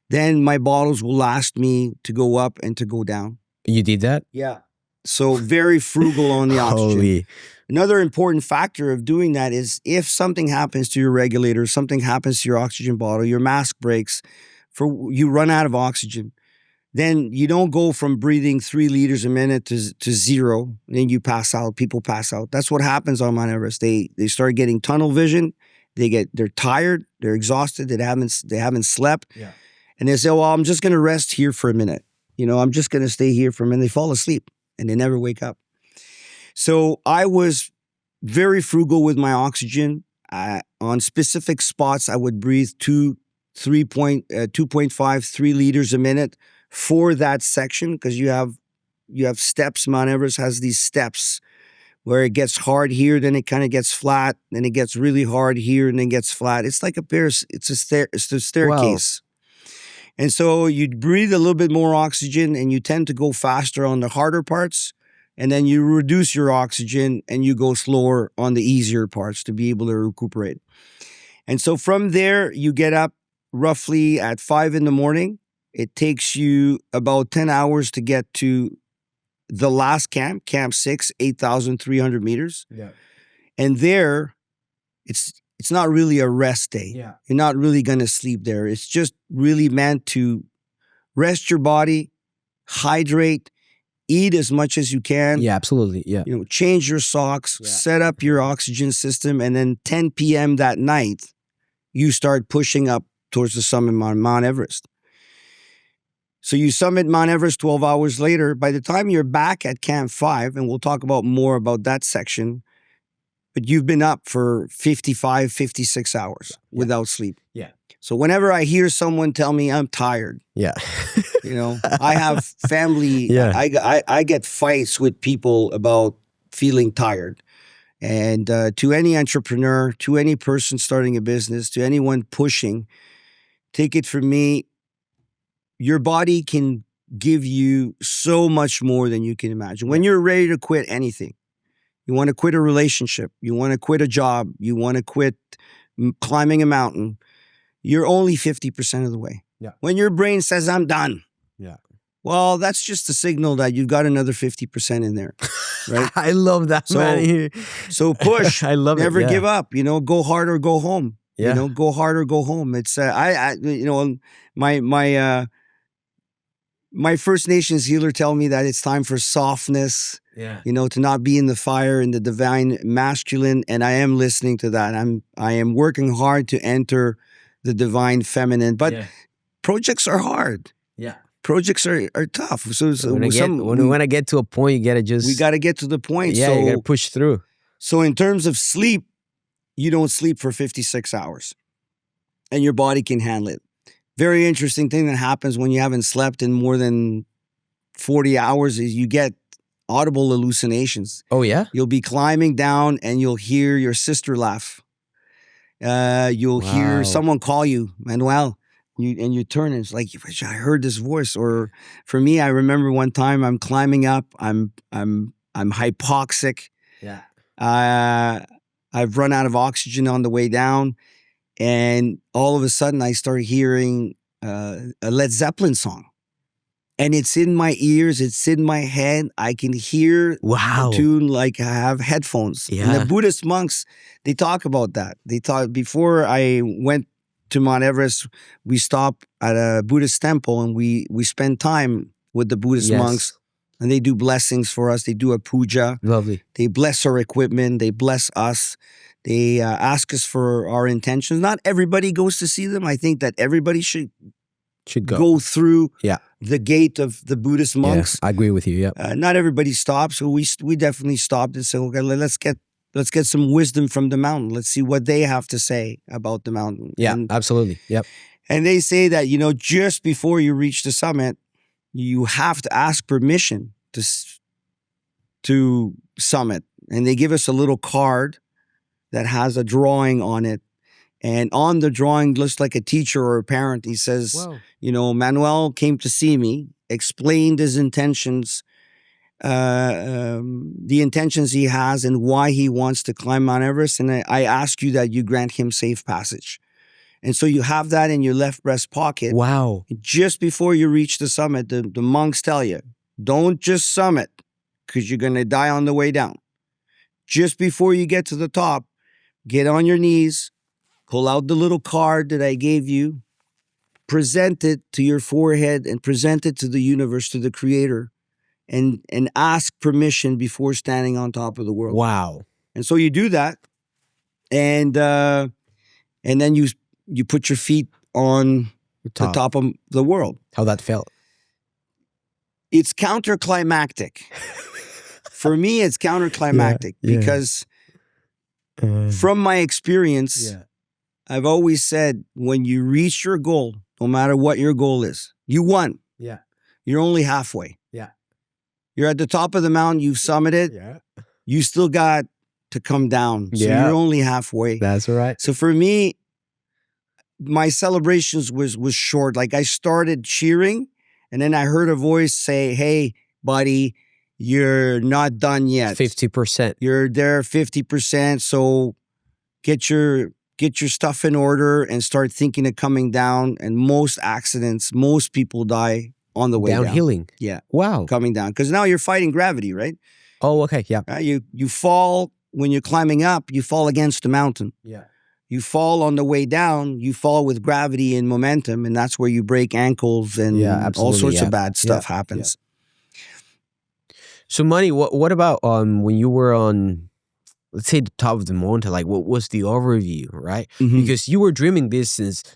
then my bottles will last me to go up and to go down. You did that? Yeah. So very frugal on the oxygen. Holy. Another important factor of doing that is if something happens to your regulator, something happens to your oxygen bottle, your mask breaks, you run out of oxygen, then you don't go from breathing 3 liters a minute to 0, and then you pass out. People pass out. That's what happens on Mount Everest. They start getting tunnel vision. They're tired. They're exhausted. They haven't slept. Yeah. And they say, well, I'm just going to rest here for a minute. You know, I'm just going to stay here for a minute. They fall asleep and they never wake up. So I was very frugal with my oxygen. On specific spots, I would breathe 2.5, 3 liters a minute for that section, because you have steps. Mount Everest has these steps where it gets hard here, then it kind of gets flat, then it gets really hard here, and then gets flat. It's like it's a staircase. And so you breathe a little bit more oxygen, and you tend to go faster on the harder parts, and then you reduce your oxygen and you go slower on the easier parts to be able to recuperate. And so from there, you get up roughly at 5 in the morning. It takes you about 10 hours to get to the last camp, Camp 6, 8,300 meters. Yeah. And there, it's not really a rest day. Yeah. You're not really going to sleep there. It's just really meant to rest your body, hydrate, eat as much as you can. Yeah, absolutely. Yeah. Change your socks, set up your oxygen system, and then 10 p.m. that night, you start pushing up towards the summit on Mount Everest. So you summit Mount Everest 12 hours later. By the time you're back at Camp 5, and we'll talk more about that section, but you've been up for 55, 56 hours without sleep. Yeah. So whenever I hear someone tell me I'm tired, I have family. I get fights with people about feeling tired. And to any entrepreneur, to any person starting a business, to anyone pushing, take it from me, your body can give you so much more than you can imagine. When you're ready to quit anything, you want to quit a relationship, you want to quit a job, you want to quit climbing a mountain, you're only 50% of the way. Yeah. When your brain says, I'm done. Yeah. Well, that's just a signal that you've got another 50% in there. Right? I love that, man. So push. I love Never it. Never give up. Go hard or go home. Yeah. Go hard or go home. It's my First Nations healer tell me that it's time for softness. Yeah. To not be in the fire, in the divine masculine, and I am listening to that. I am working hard to enter the divine feminine, but projects are hard. Yeah. Projects are tough. So when we want to get to a point, you gotta we got to get to the point. Yeah, you gotta push through. So in terms of sleep, you don't sleep for 56 hours, and your body can handle it. Very interesting thing that happens when you haven't slept in more than 40 hours is you get audible hallucinations. Oh yeah? You'll be climbing down and you'll hear your sister laugh. You'll hear someone call you, Manuel. And you turn and it's like, I heard this voice. Or for me, I remember one time I'm climbing up, I'm hypoxic. Yeah. I've run out of oxygen on the way down. And all of a sudden I start hearing a Led Zeppelin song. And it's in my ears, it's in my head. I can hear the tune like I have headphones. Yeah. And the Buddhist monks, they talk about that. They talk, before I went to Mount Everest, we stopped at a Buddhist temple and we spend time with the Buddhist monks. And they do blessings for us. They do a puja. Lovely. They bless our equipment. They bless us. They ask us for our intentions. Not everybody goes to see them. I think that everybody should go through the gate of the Buddhist monks. Yeah, I agree with you. Yeah. Not everybody stops. So we definitely stopped and said, okay, let's get some wisdom from the mountain. Let's see what they have to say about the mountain. Yeah, absolutely. Yep. And they say that, just before you reach the summit, you have to ask permission to summit. And they give us a little card that has a drawing on it. And on the drawing, looks like a teacher or a parent. He says, Manuel came to see me, explained his intentions, the intentions he has and why he wants to climb Mount Everest. And I ask you that you grant him safe passage. And so you have that in your left breast pocket. Wow. Just before you reach the summit, the monks tell you, don't just summit because you're going to die on the way down. Just before you get to the top, get on your knees, pull out the little card that I gave you, present it to your forehead and present it to the universe, to the creator, and ask permission before standing on top of the world. Wow. And so you do that, and then you put your feet on the top of the world. How that felt? It's counterclimactic. For me, it's counterclimactic because From my experience, Yeah. I've always said when you reach your goal, no matter what your goal is, you won. Yeah. You're only halfway. Yeah. You're at the top of the mountain, you've summited, Yeah. you still got to come down. So Yeah. you're only halfway. That's right. So for me, my celebrations was short. Like I started cheering and then I heard a voice say, "Hey, buddy, you're not done yet. 50%. You're there 50%. So get your stuff in order and start thinking of coming down." And most accidents, most people die on the way down. Downhilling. Yeah. Wow. Coming down. Because now you're fighting gravity, right? Oh, okay. Yeah. You fall when you're climbing up, you fall against the mountain. Yeah. You fall on the way down, you fall with gravity and momentum, and that's where you break ankles and all sorts of bad stuff happens. So, Manny, what about when you were on, let's say, the top of the mountain? Like, what was the overview, right? Mhm. Because you were dreaming this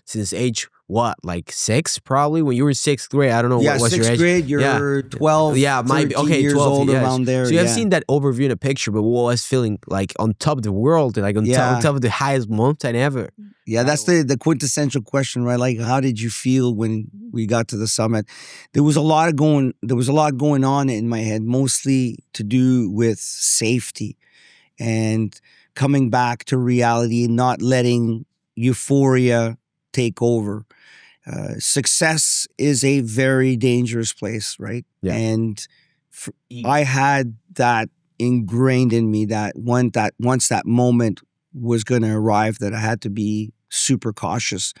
since age what, like 6, probably when you were in 6th grade. I don't know Yeah, what was your sixth age. grade, you're 12, Yeah, might be 13 okay. years 12 old yes. around there. So you have yeah. seen that overview in a picture, but what was feeling like on top of the world, like on Yeah. top of the highest mountain ever? Yeah, that's the quintessential question, right? Like, how did you feel when we got to the summit? There was a lot going on in my head, mostly to do with safety and coming back to reality and not letting euphoria take over. Success is a very dangerous place, right? Yeah. And I had that ingrained in me that once that moment was going to arrive, that I had to be super cautious.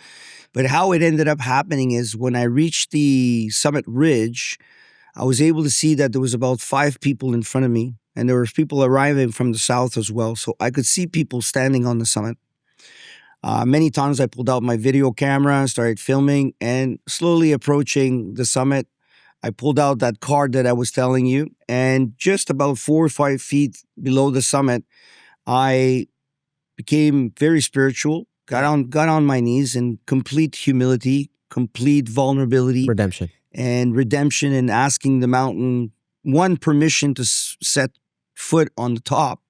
But how it ended up happening is when I reached the summit ridge, I was able to see that there was about 5 people in front of me, and there were people arriving from the south as well. So I could see people standing on the summit. Many times I pulled out my video camera and started filming, and slowly approaching the summit, I pulled out that card that I was telling you, and just about 4 or 5 feet below the summit, I became very spiritual, got on my knees in complete humility, complete vulnerability, redemption, and asking the mountain, one, permission to set foot on the top,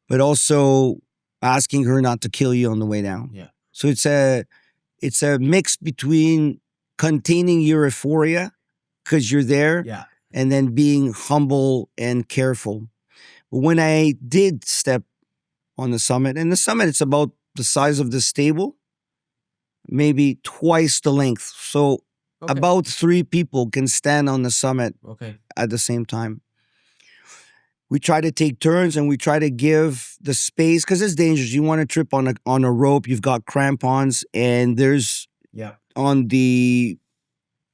but also asking her not to kill you on the way down. Yeah. So it's a mix between containing your euphoria because you're there, and then being humble and careful. But when I did step on the summit, and the summit, it's about the size of this table, maybe twice the length. So about 3 people can stand on the summit at the same time. We try to take turns and we try to give the space because it's dangerous. You want to trip on a rope, you've got crampons, and there's on the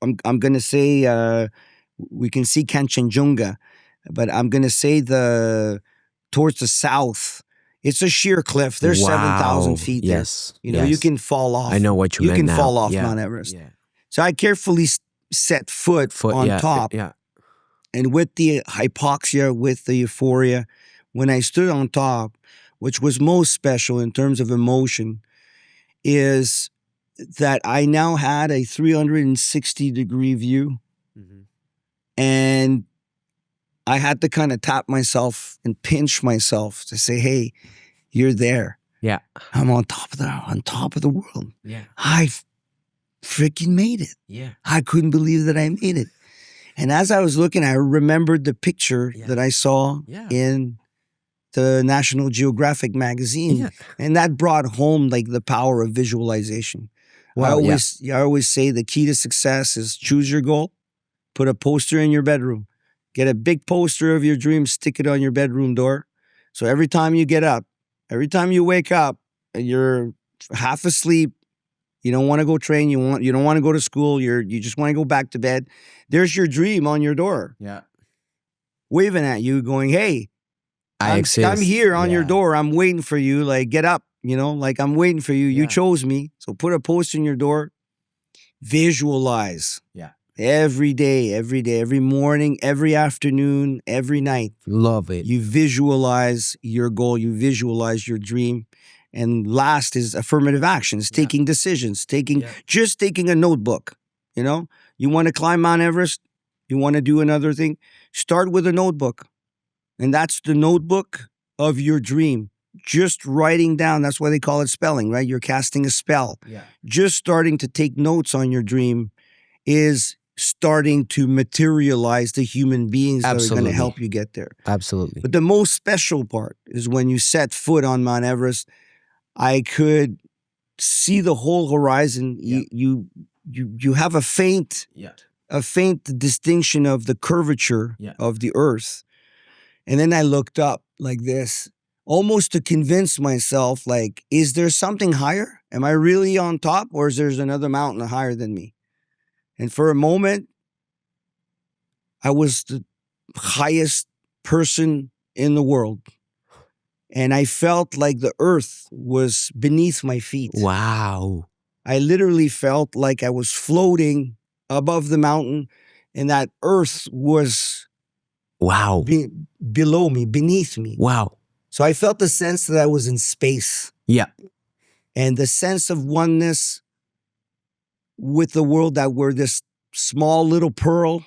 I'm gonna say we can see Kanchenjunga, but I'm gonna say towards the south. It's a sheer cliff. There's 7,000 feet there. You can fall off. I know what you meant can now. fall off Mount Everest. So I carefully set foot on top. And with the hypoxia, with the euphoria, when I stood on top, which was most special in terms of emotion, is that I now had a 360-degree view. And I had to kind of tap myself and pinch myself to say, hey, you're there. Yeah. I'm on top of the world. Yeah. I freaking made it. Yeah. I couldn't believe that I made it. And as I was looking, I remembered the picture that I saw in the National Geographic magazine. Yeah. And that brought home like the power of visualization. Wow, I always say the key to success is choose your goal, put a poster in your bedroom, get a big poster of your dreams, stick it on your bedroom door. So every time you get up, every time you wake up and you're half asleep, you don't want to go train, you don't want to go to school, you just want to go back to bed, there's your dream on your door. Yeah. Waving at you, going, hey, I'm exist. here on your door. I'm waiting for you. Like, get up, like I'm waiting for you. You chose me. So put a post in your door. Visualize. Yeah. Every day, every morning, every afternoon, every night. Love it. You visualize your goal. You visualize your dream. And last is affirmative actions, taking decisions, just taking a notebook. You want to climb Mount Everest? You want to do another thing? Start with a notebook. And that's the notebook of your dream. just writing down, that's why they call it spelling, right? You're casting a spell. Yeah. Just starting to take notes on your dream is starting to materialize the human beings that are going Absolutely. to help you get there. Absolutely. But the most special part is when you set foot on Mount Everest, I could see the whole horizon. You have a faint distinction of the curvature of the earth. And then I looked up like this, almost to convince myself, like, is there something higher? Am I really on top, or is there another mountain higher than me? And for a moment, I was the highest person in the world. And I felt like the earth was beneath my feet. Wow. I literally felt like I was floating above the mountain, and that earth was Wow. below me, beneath me. Wow. So I felt the sense that I was in space. Yeah. And the sense of oneness with the world, that we're this small little pearl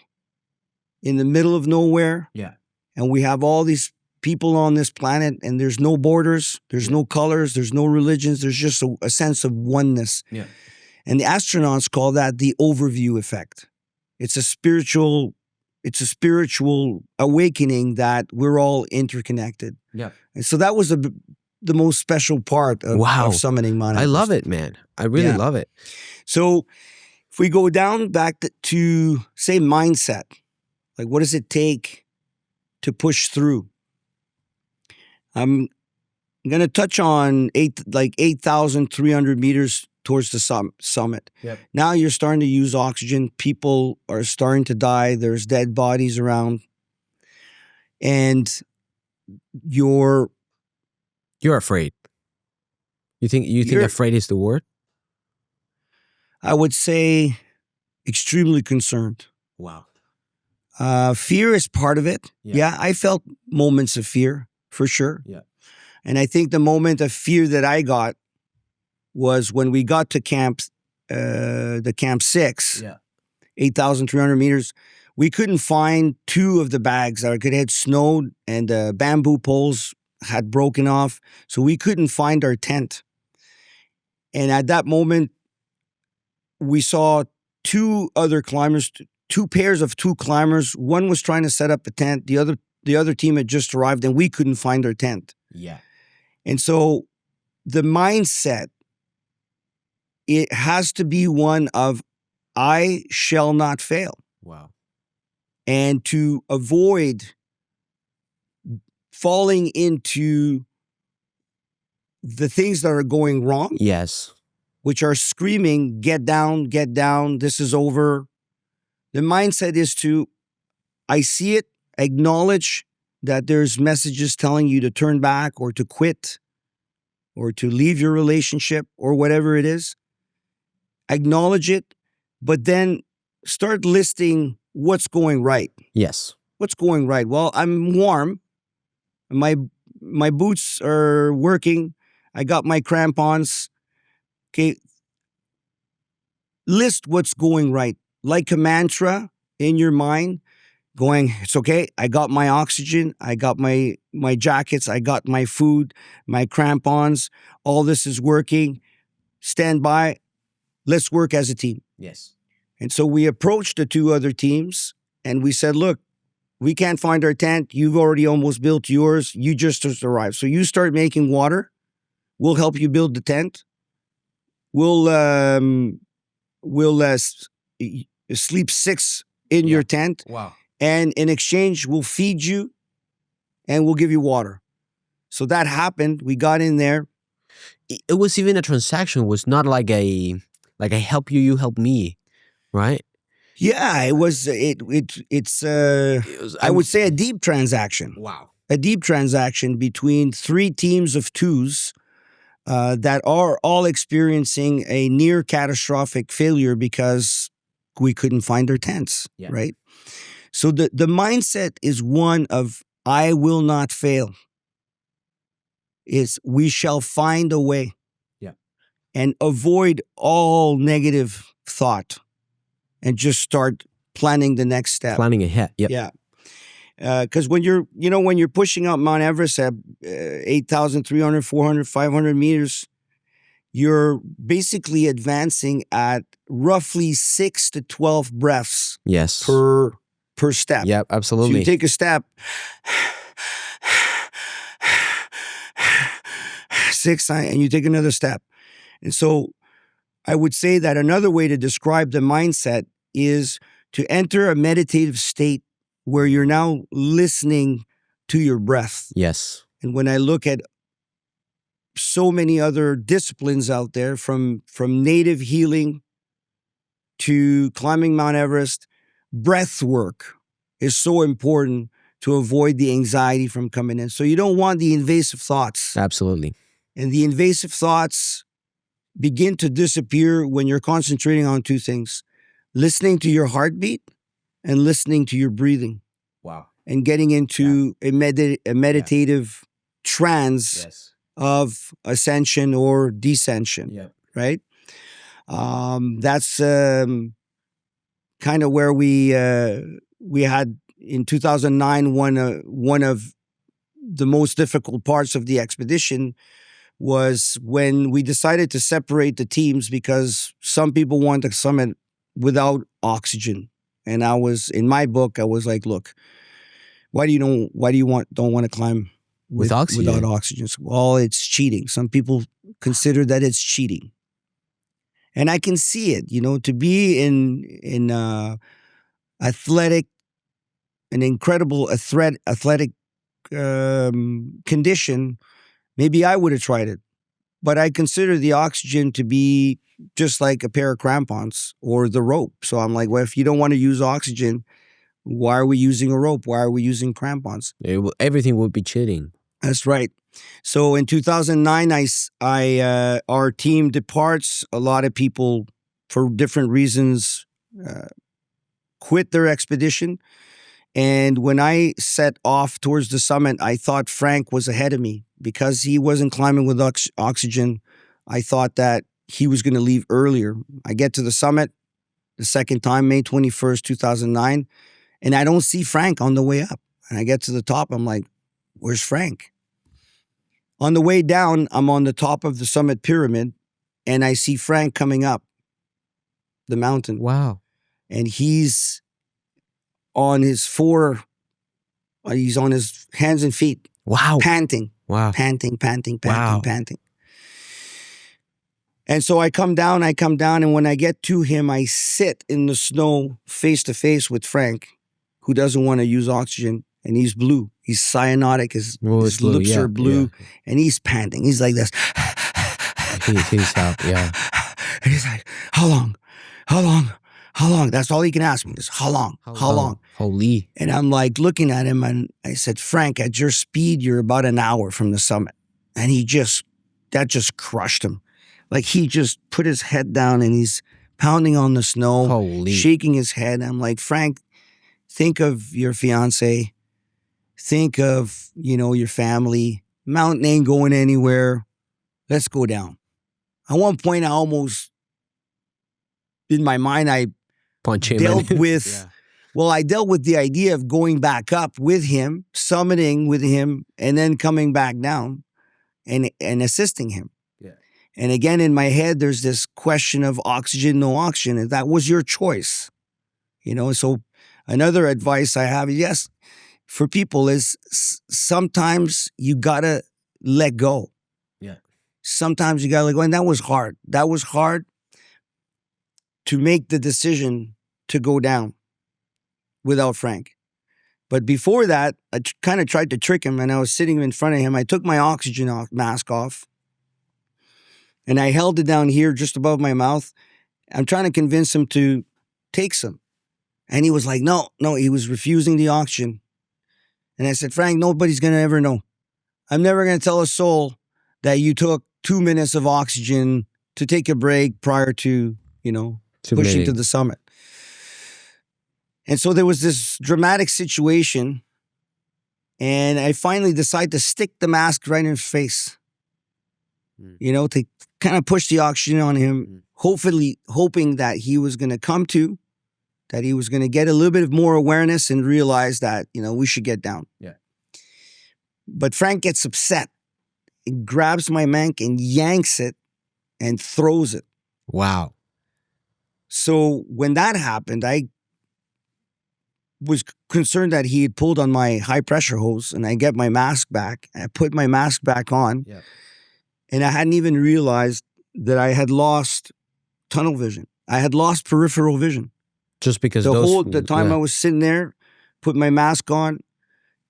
in the middle of nowhere. Yeah. And we have all these people on this planet, and there's no borders, there's no colors, there's no religions, there's just a sense of oneness. Yeah. And the astronauts call that the overview effect. It's a spiritual awakening that we're all interconnected. Yeah. And so that was the most special part of summiting Mount Everest. I love it, man. I really love it. So if we go down back to say mindset, like what does it take to push through? I'm going to touch on 8,300 meters towards the summit. Yep. Now you're starting to use oxygen. People are starting to die. There's dead bodies around. And you're afraid. You think afraid is the word? I would say extremely concerned. Wow. Fear is part of it. Yeah, I felt moments of fear for sure. Yeah. And I think the moment of fear that I got was when we got to camp 6, 8,300 meters. We couldn't find 2 of the bags. It had snowed, and the bamboo poles had broken off, so we couldn't find our tent. And at that moment, we saw 2 other climbers, 2 pairs of 2 climbers. One was trying to set up a tent. The other team had just arrived, and we couldn't find our tent. Yeah. And so the mindset, it has to be one of, I shall not fail. Wow. And to avoid falling into the things that are going wrong. Yes. Which are screaming, get down, this is over. The mindset is to, I see it, acknowledge that there's messages telling you to turn back or to quit or to leave your relationship or whatever it is. Acknowledge it, but then start listing what's going right. Yes. What's going right? Well, I'm warm. My boots are working. I got my crampons. Okay. List what's going right. Like a mantra in your mind, going, it's okay. I got my oxygen. I got my jackets. I got my food, my crampons. All this is working. Stand by. Let's work as a team. Yes. And so we approached the 2 other teams and we said, look, we can't find our tent. You've already almost built yours. You just arrived. So you start making water. We'll help you build the tent. We'll sleep 6 in your tent. Wow. And in exchange, we'll feed you and we'll give you water. So that happened. We got in there. It was even a transaction. It was not like I help you, you help me, right? Yeah, it was. I would say a deep transaction. Wow. A deep transaction between 3 teams of 2s that are all experiencing a near catastrophic failure because we couldn't find our tents. Yeah. Right. So the mindset is one of, I will not fail. It's, we shall find a way. Yeah. And avoid all negative thought and just start planning the next step. Planning ahead. Yep. Yeah. Because when you're pushing up Mount Everest at 8,300, 400, 500 meters, you're basically advancing at roughly 6 to 12 breaths Yes. per step. Yep, So you absolutely. take a step, 6, and you take another step. And so I would say that another way to describe the mindset is to enter a meditative state where you're now listening to your breath. Yes. And when I look at so many other disciplines out there, from native healing to climbing Mount Everest, breath work is so important to avoid the anxiety from coming in. So you don't want the invasive thoughts. Absolutely. And the invasive thoughts begin to disappear when you're concentrating on two things: listening to your heartbeat and listening to your breathing. Wow. And getting into a meditative trance Yes. of ascension or descension. Yep. Right? That's kind of where we had in 2009 one of the most difficult parts of the expedition was when we decided to separate the teams because some people want to summit without oxygen. And I was, in my book, I was like, look, why do you don't want to climb With oxygen? without oxygen? So, well, it's cheating. Some people consider that it's cheating. And I can see it, to be in athletic, an incredible athletic condition. Maybe I would have tried it, but I consider the oxygen to be just like a pair of crampons or the rope. So I'm like, well, if you don't want to use oxygen, why are we using a rope? Why are we using crampons? Everything would be cheating. That's right. So in 2009, our team departs. A lot of people, for different reasons, quit their expedition. And when I set off towards the summit, I thought Frank was ahead of me because he wasn't climbing with oxygen. I thought that he was going to leave earlier. I get to the summit the second time, May 21st, 2009, and I don't see Frank on the way up. And I get to the top. I'm like, where's Frank? On the way down, I'm on the top of the summit pyramid, and I see Frank coming up the mountain. Wow. And he's on his he's on his hands and feet. Wow. Panting. Wow. Panting. Wow. And so I come down, and when I get to him, I sit in the snow face to face with Frank, who doesn't want to use oxygen, and he's blue. He's cyanotic. His lips are blue, and he's panting. He's like this. He's out, yeah. And he's like, how long? How long? How long? That's all he can ask me is, how long? How long? Holy. And I'm like looking at him, and I said, Frank, at your speed, you're about an hour from the summit. And that just crushed him. Like he just put his head down and he's pounding on the snow, shaking his head. I'm like, Frank, think of your fiance. Think of, your family. Mountain ain't going anywhere. Let's go down. At one point, I almost, in my mind, I dealt with, I dealt with the idea of going back up with him, summiting with him, and then coming back down and assisting him. Yeah. And again, in my head, there's this question of oxygen, no oxygen. And that was your choice. So another advice I have, yes, for people is sometimes you gotta let go. Yeah. Sometimes you gotta let go. And that was hard. That was hard to make the decision to go down without Frank. But before that, I kind of tried to trick him, and I was sitting in front of him. I took my oxygen mask off, and I held it down here just above my mouth. I'm trying to convince him to take some. And he was like, no, he was refusing the oxygen. And I said, Frank, nobody's going to ever know. I'm never going to tell a soul that you took 2 minutes of oxygen to take a break prior to, pushing to the summit. And so there was this dramatic situation, and I finally decided to stick the mask right in his face, to kind of push the oxygen on him, hoping that he was going to come to that he was going to get a little bit of more awareness and realize that, we should get down. Yeah. But Frank gets upset and grabs my mank and yanks it and throws it. Wow. So when that happened, I was concerned that he had pulled on my high pressure hose, and I get my mask back. I put my mask back on, Yeah. and I hadn't even realized that I had lost tunnel vision. I had lost peripheral vision. Just because The time I was sitting there, put my mask on,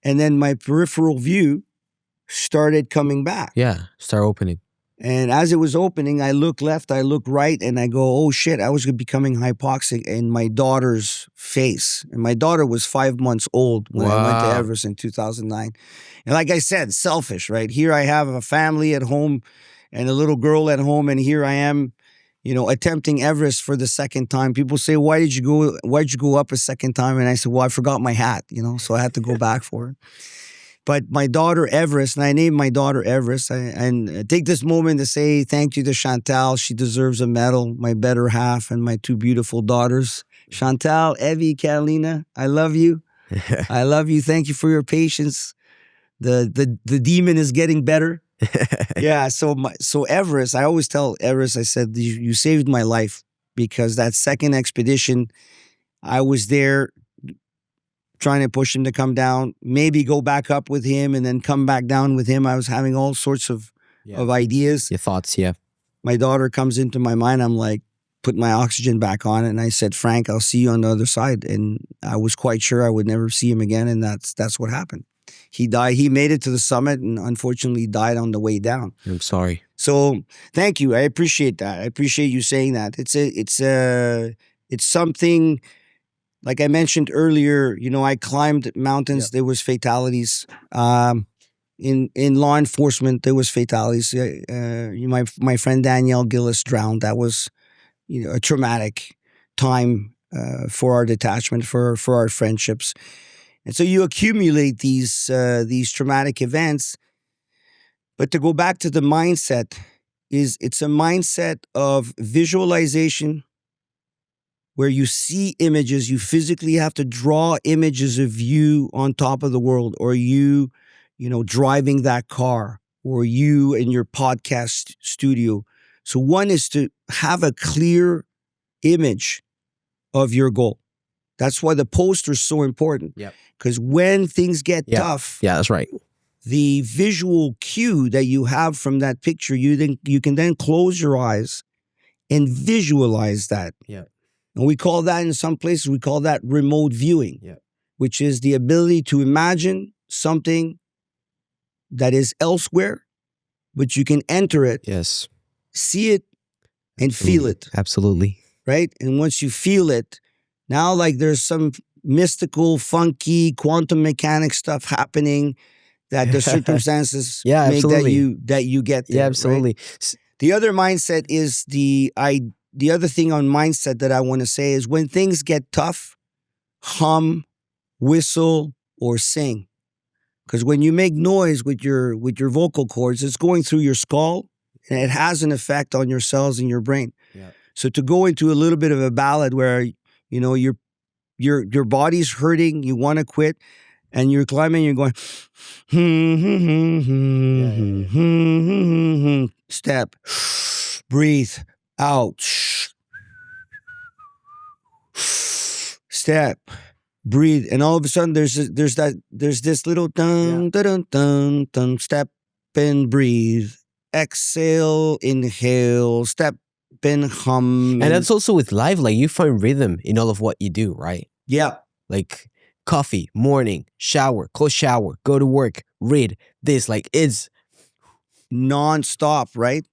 and then my peripheral view started coming back. Yeah, start opening. And as it was opening, I look left, I look right, and I go, oh shit, I was becoming hypoxic in my daughter's face. And my daughter was 5 months old when I went to Wow. Everest in 2009. And like I said, selfish, right? Here I have a family at home and a little girl at home, and here I am, attempting Everest for the second time. People say, why'd you go up a second time? And I said, well, I forgot my hat, so I had to go back for it. But my daughter Everest, and I named my daughter Everest, and take this moment to say thank you to Chantal. She deserves a medal, my better half, and my two beautiful daughters. Chantal, Evie, Catalina, I love you. I love you. Thank you for your patience. The demon is getting better. Yeah, so Everest, I always tell Everest, I said, you saved my life, because that second expedition, I was there trying to push him to come down, maybe go back up with him and then come back down with him. I was having all sorts of ideas. Your thoughts, yeah. My daughter comes into my mind. I'm like, put my oxygen back on. And I said, Frank, I'll see you on the other side. And I was quite sure I would never see him again. And that's what happened. He died. He made it to the summit and unfortunately died on the way down. I'm sorry. So thank you. I appreciate that. I appreciate you saying that. It's something. Like I mentioned earlier, I climbed mountains. Yep. There was fatalities. In law enforcement, there was fatalities. My friend Danielle Gillis drowned. That was, a traumatic time for our detachment, for our friendships. And so you accumulate these traumatic events. But to go back to the mindset, it's a mindset of visualization, where you see images. You physically have to draw images of you on top of the world, or you driving that car, or you in your podcast studio. So one is to have a clear image of your goal. That's why the poster is so important. Yep. Because when things get tough, that's right. The visual cue that you have from that picture, you can then close your eyes and visualize that. Yeah. And we call that, in some places, we call that remote viewing, which is the ability to imagine something that is elsewhere, but you can enter it, see it, and feel it. Absolutely. Right? And once you feel it, now like there's some mystical, funky, quantum mechanics stuff happening that the circumstances make that you get there. Yeah, absolutely. Right? The other mindset is the other thing on mindset that I want to say is, when things get tough, hum, whistle, or sing. Because when you make noise with your vocal cords, it's going through your skull, and it has an effect on your cells in your brain. Yeah. So to go into a little bit of a ballad where your body's hurting, you want to quit, and you're climbing, you're going, step, breathe out, step, breathe, and all of a sudden there's this little dun dun dun dun, step and breathe, exhale, inhale, step and hum, and that's also with life. Like, you find rhythm in all of what you do, right? Yeah. Like coffee, morning, shower, close shower, go to work, read this. Like, it's non-stop, right?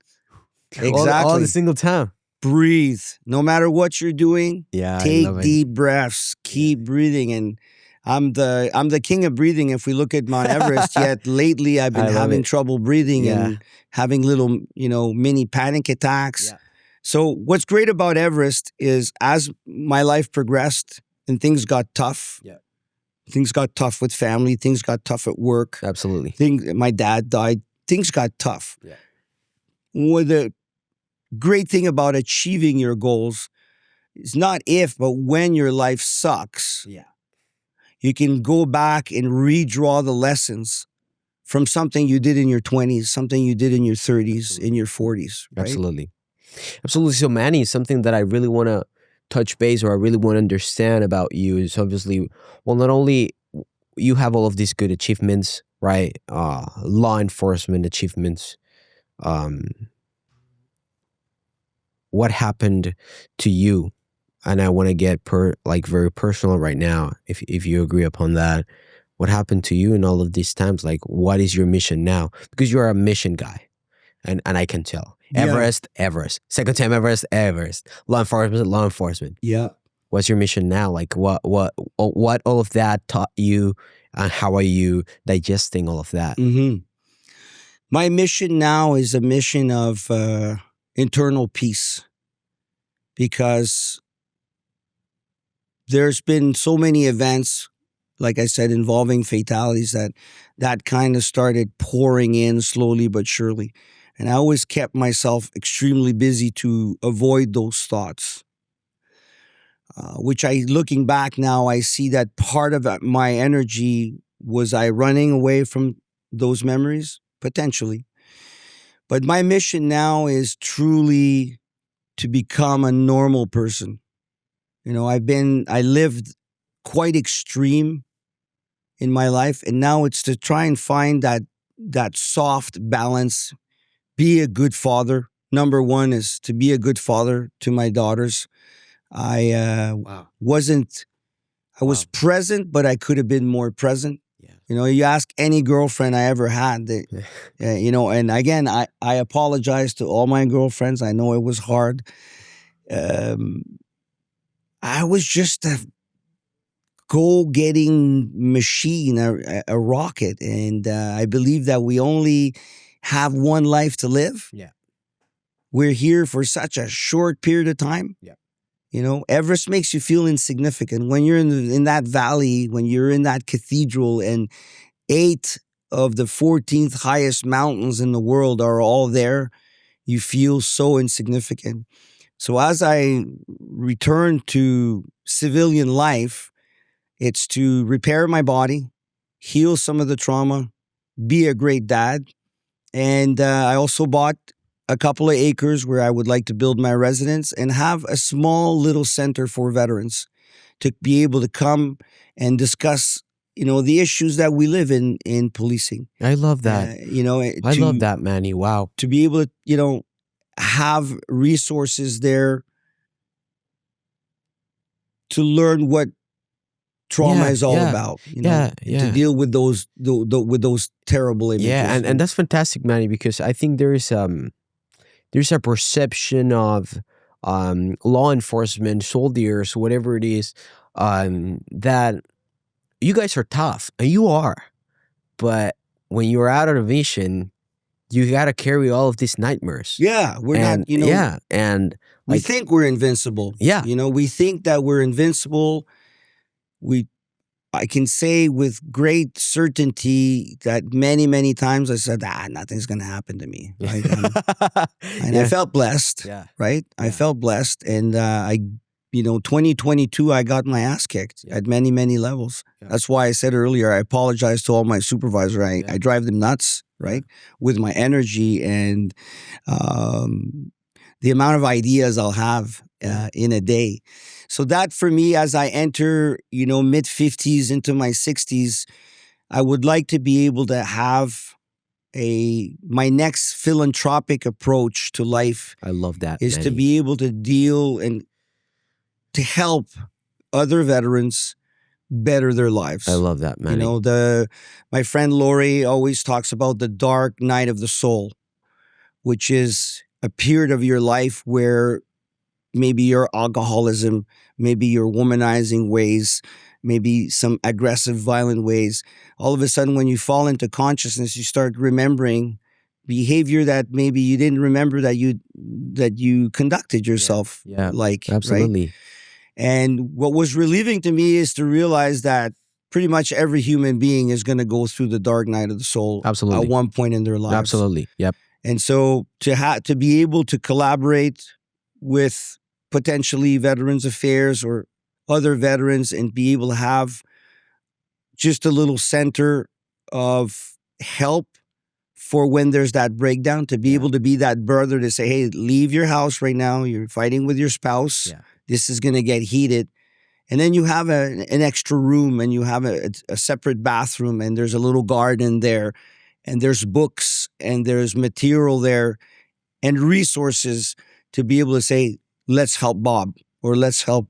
Exactly. All the single time. Breathe. No matter what you're doing, take deep breaths. Keep breathing. And I'm the king of breathing if we look at Mount Everest. Yet lately I've been having trouble breathing and having little, mini panic attacks. Yeah. So what's great about Everest is, as my life progressed and things got tough, things got tough with family, things got tough at work. Absolutely. My dad died. Things got tough. Yeah. Well, the great thing about achieving your goals it's not if, but when your life sucks, Yeah. you can go back and redraw the lessons from something you did in your 20s, something you did in your 30s, in your 40s, right? Absolutely. Absolutely. So, Manny, something that I really want to touch base or I really want to understand about you is obviously, well, not only you have all of these good achievements, right? Law enforcement achievements. Um, what happened to you? And I want to get very personal right now, if you agree upon that. What happened to you in all of these times? Like, what is your mission now? Because you're a mission guy, and I can tell. Yeah. Everest. Second time Everest, Everest. Law enforcement, law enforcement. Yeah. What's your mission now? Like, what all of that taught you, and how are you digesting all of that? Hmm. My mission now is a mission of internal peace, because there's been so many events, like I said, involving fatalities that kind of started pouring in slowly but surely. And I always kept myself extremely busy to avoid those thoughts, which looking back now, I see that part of my energy was I running away from those memories, potentially. But my mission now is truly to become a normal person. I lived quite extreme in my life, and now it's to try and find that soft balance, be a good father. Number one is to be a good father to my daughters. I Wow. wasn't, I was Wow. present, but I could have been more present. Yeah. You ask any girlfriend I ever had, and again, I apologize to all my girlfriends. I know it was hard. Um, I was just a go-getting machine, a rocket, and I believe that we only have one life to live. Yeah. We're here for such a short period of time. Yeah. Everest makes you feel insignificant when you're in that valley, when you're in that cathedral, and 8 of the 14th highest mountains in the world are all there. You feel so insignificant. So as I return to civilian life, it's to repair my body, heal some of the trauma, be a great dad. And I also bought a couple of acres where I would like to build my residence and have a small little center for veterans to be able to come and discuss, the issues that we live in policing. I love that. I love that, Manny. Wow. To be able to, have resources there to learn what trauma is all about, to deal with those terrible images. Yeah, and that's fantastic, Manny, because I think there's a perception of law enforcement, soldiers, whatever it is, that you guys are tough, and you are, but when you're out of the mission, you got to carry all of these nightmares. Yeah, we're not, Yeah, and we think we're invincible. Yeah. We think that we're invincible. I can say with great certainty that many, many times I said, nothing's going to happen to me. Right? And I felt blessed, Yeah. right? I felt blessed. And 2022, I got my ass kicked at many, many levels. Yeah. That's why I said earlier, I apologize to all my supervisors. I drive them nuts, right? With my energy and the amount of ideas I'll have in a day. So that for me, as I enter, mid 50s into my 60s, I would like to be able to have my next philanthropic approach to life. I love that. Is Manny. to be able to deal and to help other veterans better their lives. I love that, Manny. My friend Lori always talks about the dark night of the soul, which is a period of your life where maybe your alcoholism, maybe your womanizing ways, maybe some aggressive, violent ways. All of a sudden, when you fall into consciousness, you start remembering behavior that maybe you didn't remember that you conducted yourself like. Absolutely. Right? And what was relieving to me is to realize that pretty much every human being is going to go through the dark night of the soul Absolutely. at one point in their lives. Absolutely. Yep. And so to be able to collaborate with potentially Veterans Affairs or other veterans and be able to have just a little center of help for when there's that breakdown, to be able to be that brother to say, hey, leave your house right now. You're fighting with your spouse. Yeah. This is going to get heated. And then you have an extra room, and you have a separate bathroom, and there's a little garden there, and there's books, and there's material there, and resources to be able to say, let's help Bob, or let's help,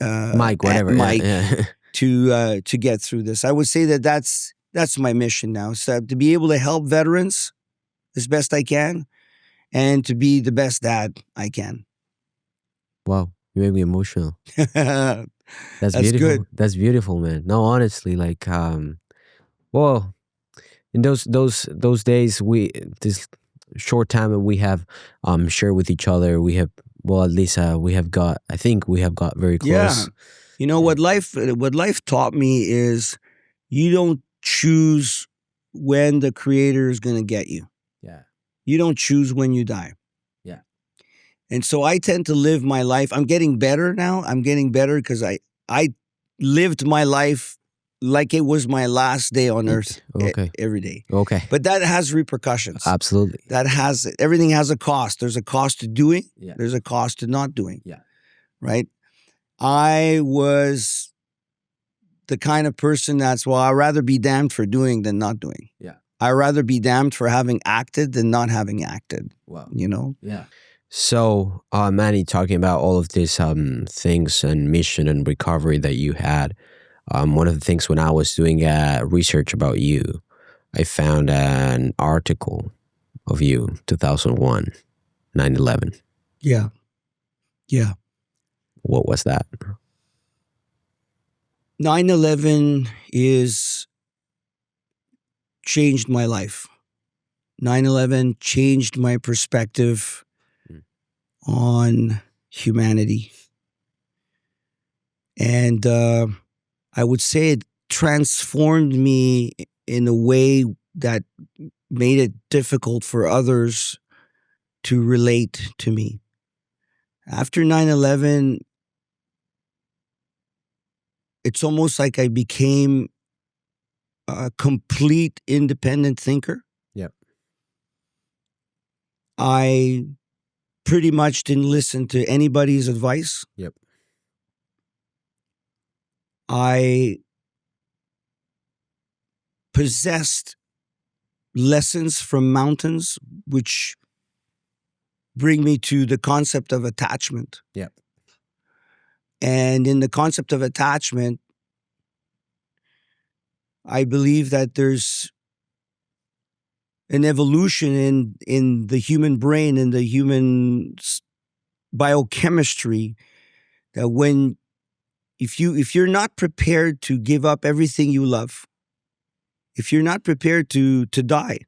Mike, whatever. Mike Yeah. to get through this. I would say that's my mission now, so to be able to help veterans as best I can, and to be the best dad I can. Wow, you made me emotional. That's That's beautiful. good. That's beautiful, man. No, honestly, like, well, in those days, this short time that we have shared with each other, we have, well, at least I think we have got very Yeah. close. What life taught me is you don't choose when the creator is going to get you. Yeah. You don't choose when you die. Yeah. And so I tend to live my life. I'm getting better now. I'm getting better because I lived my life like it was my last day on earth Okay. every day. Okay. But that has repercussions. Absolutely. Everything has a cost. There's a cost to doing. Yeah. There's a cost to not doing. Yeah. Right? I was the kind of person that's, well, I'd rather be damned for doing than not doing. Yeah. I'd rather be damned for having acted than not having acted. Wow. Yeah. So, Manny, talking about all of these things and mission and recovery that you had, one of the things when I was doing research about you, I found an article of you, 2001, 9/11. Yeah. Yeah. What was that? 9/11 is changed my life. 9/11 changed my perspective on humanity. And I would say it transformed me in a way that made it difficult for others to relate to me. After 9/11, it's almost like I became a complete independent thinker. Yep. I pretty much didn't listen to anybody's advice. Yep. I possessed lessons from mountains, which bring me to the concept of attachment. Yep. And in the concept of attachment, I believe that there's an evolution in the human brain, in the human biochemistry, that if you're not prepared to give up everything you love, if you're not prepared to die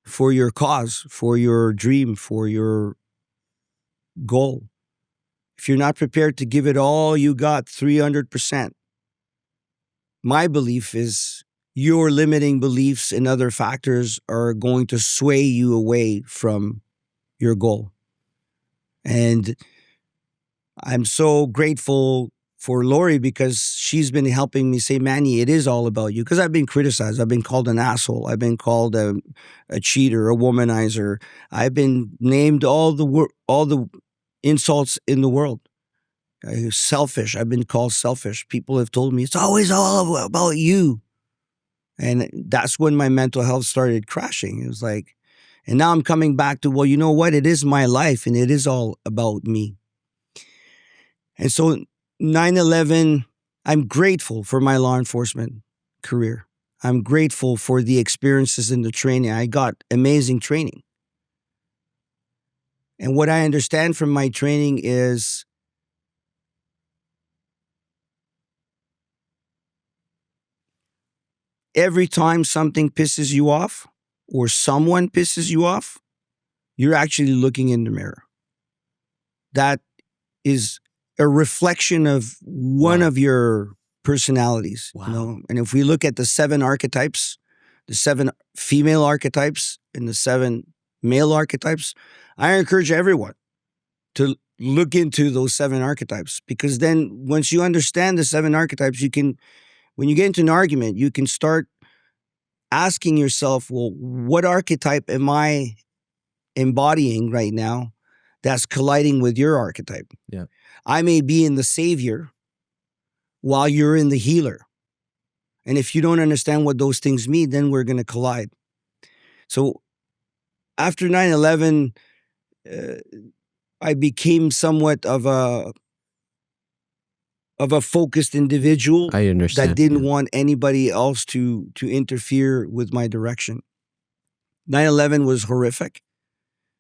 for your cause, for your dream, for your goal, if you're not prepared to give it all you got, 300%, my belief is your limiting beliefs and other factors are going to sway you away from your goal. And I'm so grateful for Lori because she's been helping me say, Manny, it is all about you. Because I've been criticized. I've been called an asshole. I've been called a cheater, a womanizer. I've been named all the insults in the world. Selfish. I've been called selfish. People have told me it's always all about you. And that's when my mental health started crashing. It was like, and now I'm coming back to, well, you know what? It is my life and it is all about me. And so 9/11, I'm grateful for my law enforcement career. I'm grateful for the experiences and the training. I got amazing training. And what I understand from my training is every time something pisses you off or someone pisses you off, you're actually looking in the mirror. That is a reflection of one of your personalities. Wow. And if we look at the 7 archetypes, the 7 female archetypes and the 7 male archetypes, I encourage everyone to look into those 7 archetypes, because then once you understand the 7 archetypes, you can, when you get into an argument, you can start asking yourself, well, what archetype am I embodying right now that's colliding with your archetype? Yeah. I may be in the savior while you're in the healer. And if you don't understand what those things mean, then we're going to collide. So after 9/11, I became somewhat of a focused individual I that understand. didn't want anybody else to interfere with my direction. 9/11 was horrific.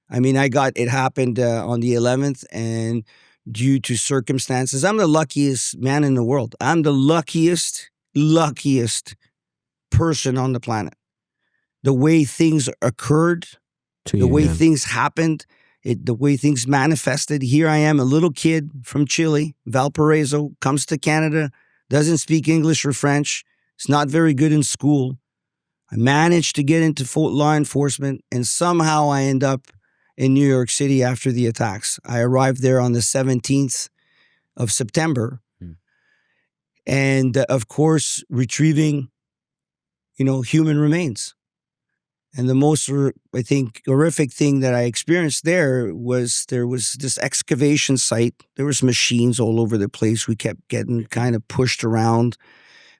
I mean, it happened on the 11th, and due to circumstances, I'm the luckiest man in the world. I'm the luckiest person on the planet. The way things occurred, To the you, way yeah. things happened, the way things manifested. Here I am, a little kid from Chile, Valparaíso, comes to Canada, doesn't speak English or French, is not very good in school. I managed to get into law enforcement, and somehow I end up in New York City after the attacks. I arrived there on the 17th of September. And of course, retrieving, human remains. And the most, I think, horrific thing that I experienced there was this excavation site. There was machines all over the place. We kept getting kind of pushed around,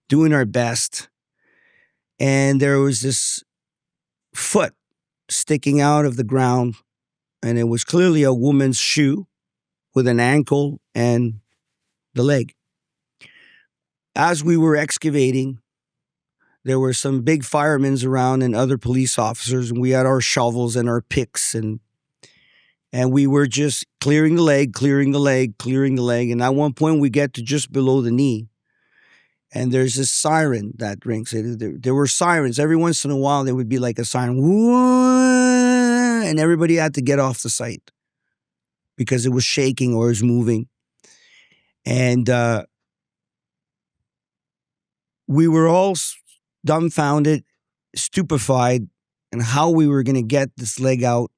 doing our best. And there was this foot sticking out of the ground, and it was clearly a woman's shoe with an ankle and the leg. As we were excavating, there were some big firemen around and other police officers, and we had our shovels and our picks, and we were just clearing the leg. And at one point, we get to just below the knee, and there's this siren that rings. There were sirens. Every once in a while, there would be like a siren, and everybody had to get off the site because it was shaking or it was moving. And we were all dumbfounded, stupefied, and how we were going to get this leg out.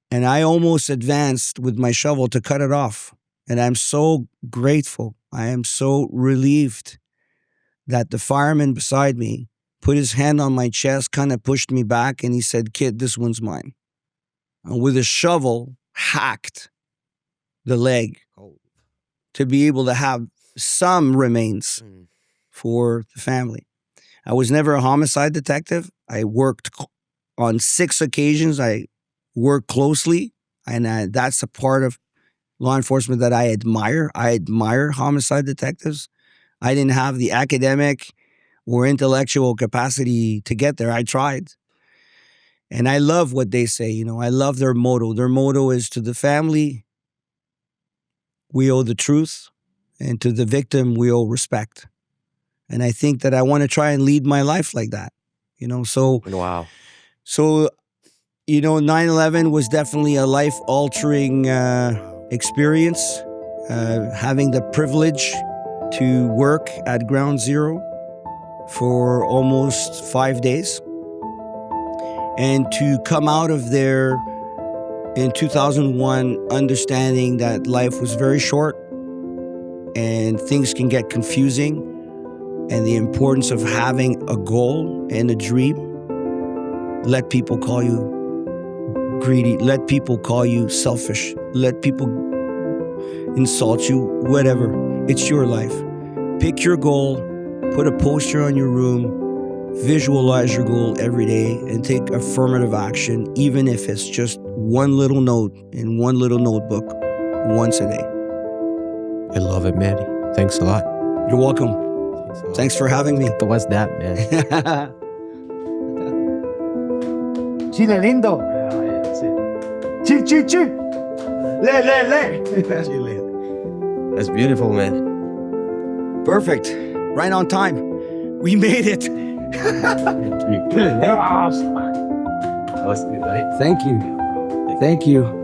And I almost advanced with my shovel to cut it off. And I'm so grateful. I am so relieved that the fireman beside me put his hand on my chest, kind of pushed me back, and he said, "Kid, this one's mine." And with a shovel, hacked the leg to be able to have some remains for the family. I was never a homicide detective. I worked on 6 occasions. I worked closely, and that's a part of law enforcement that I admire. I admire homicide detectives. I didn't have the academic or intellectual capacity to get there. I tried. And I love what they say. I love their motto. Their motto is, to the family, we owe the truth, and to the victim, we owe respect. And I think that I want to try and lead my life like that. So Wow. So 9/11 was definitely a life-altering experience. Having the privilege to work at Ground Zero for almost 5 days, and to come out of there in 2001 understanding that life was very short and things can get confusing, and the importance of having a goal and a dream. Let people call you greedy. Let people call you selfish. Let people insult you, whatever. It's your life. Pick your goal, put a poster on your room, visualize your goal every day, and take affirmative action, even if it's just one little note in one little notebook once a day. I love it, man. Thanks a lot. You're welcome. Thanks for having me. What's that, man? Chile lindo. Chi, chi, chi. Le. Chile. That's beautiful, man. Perfect. Right on time. We made it. That was good, right? Thank you. Thank you.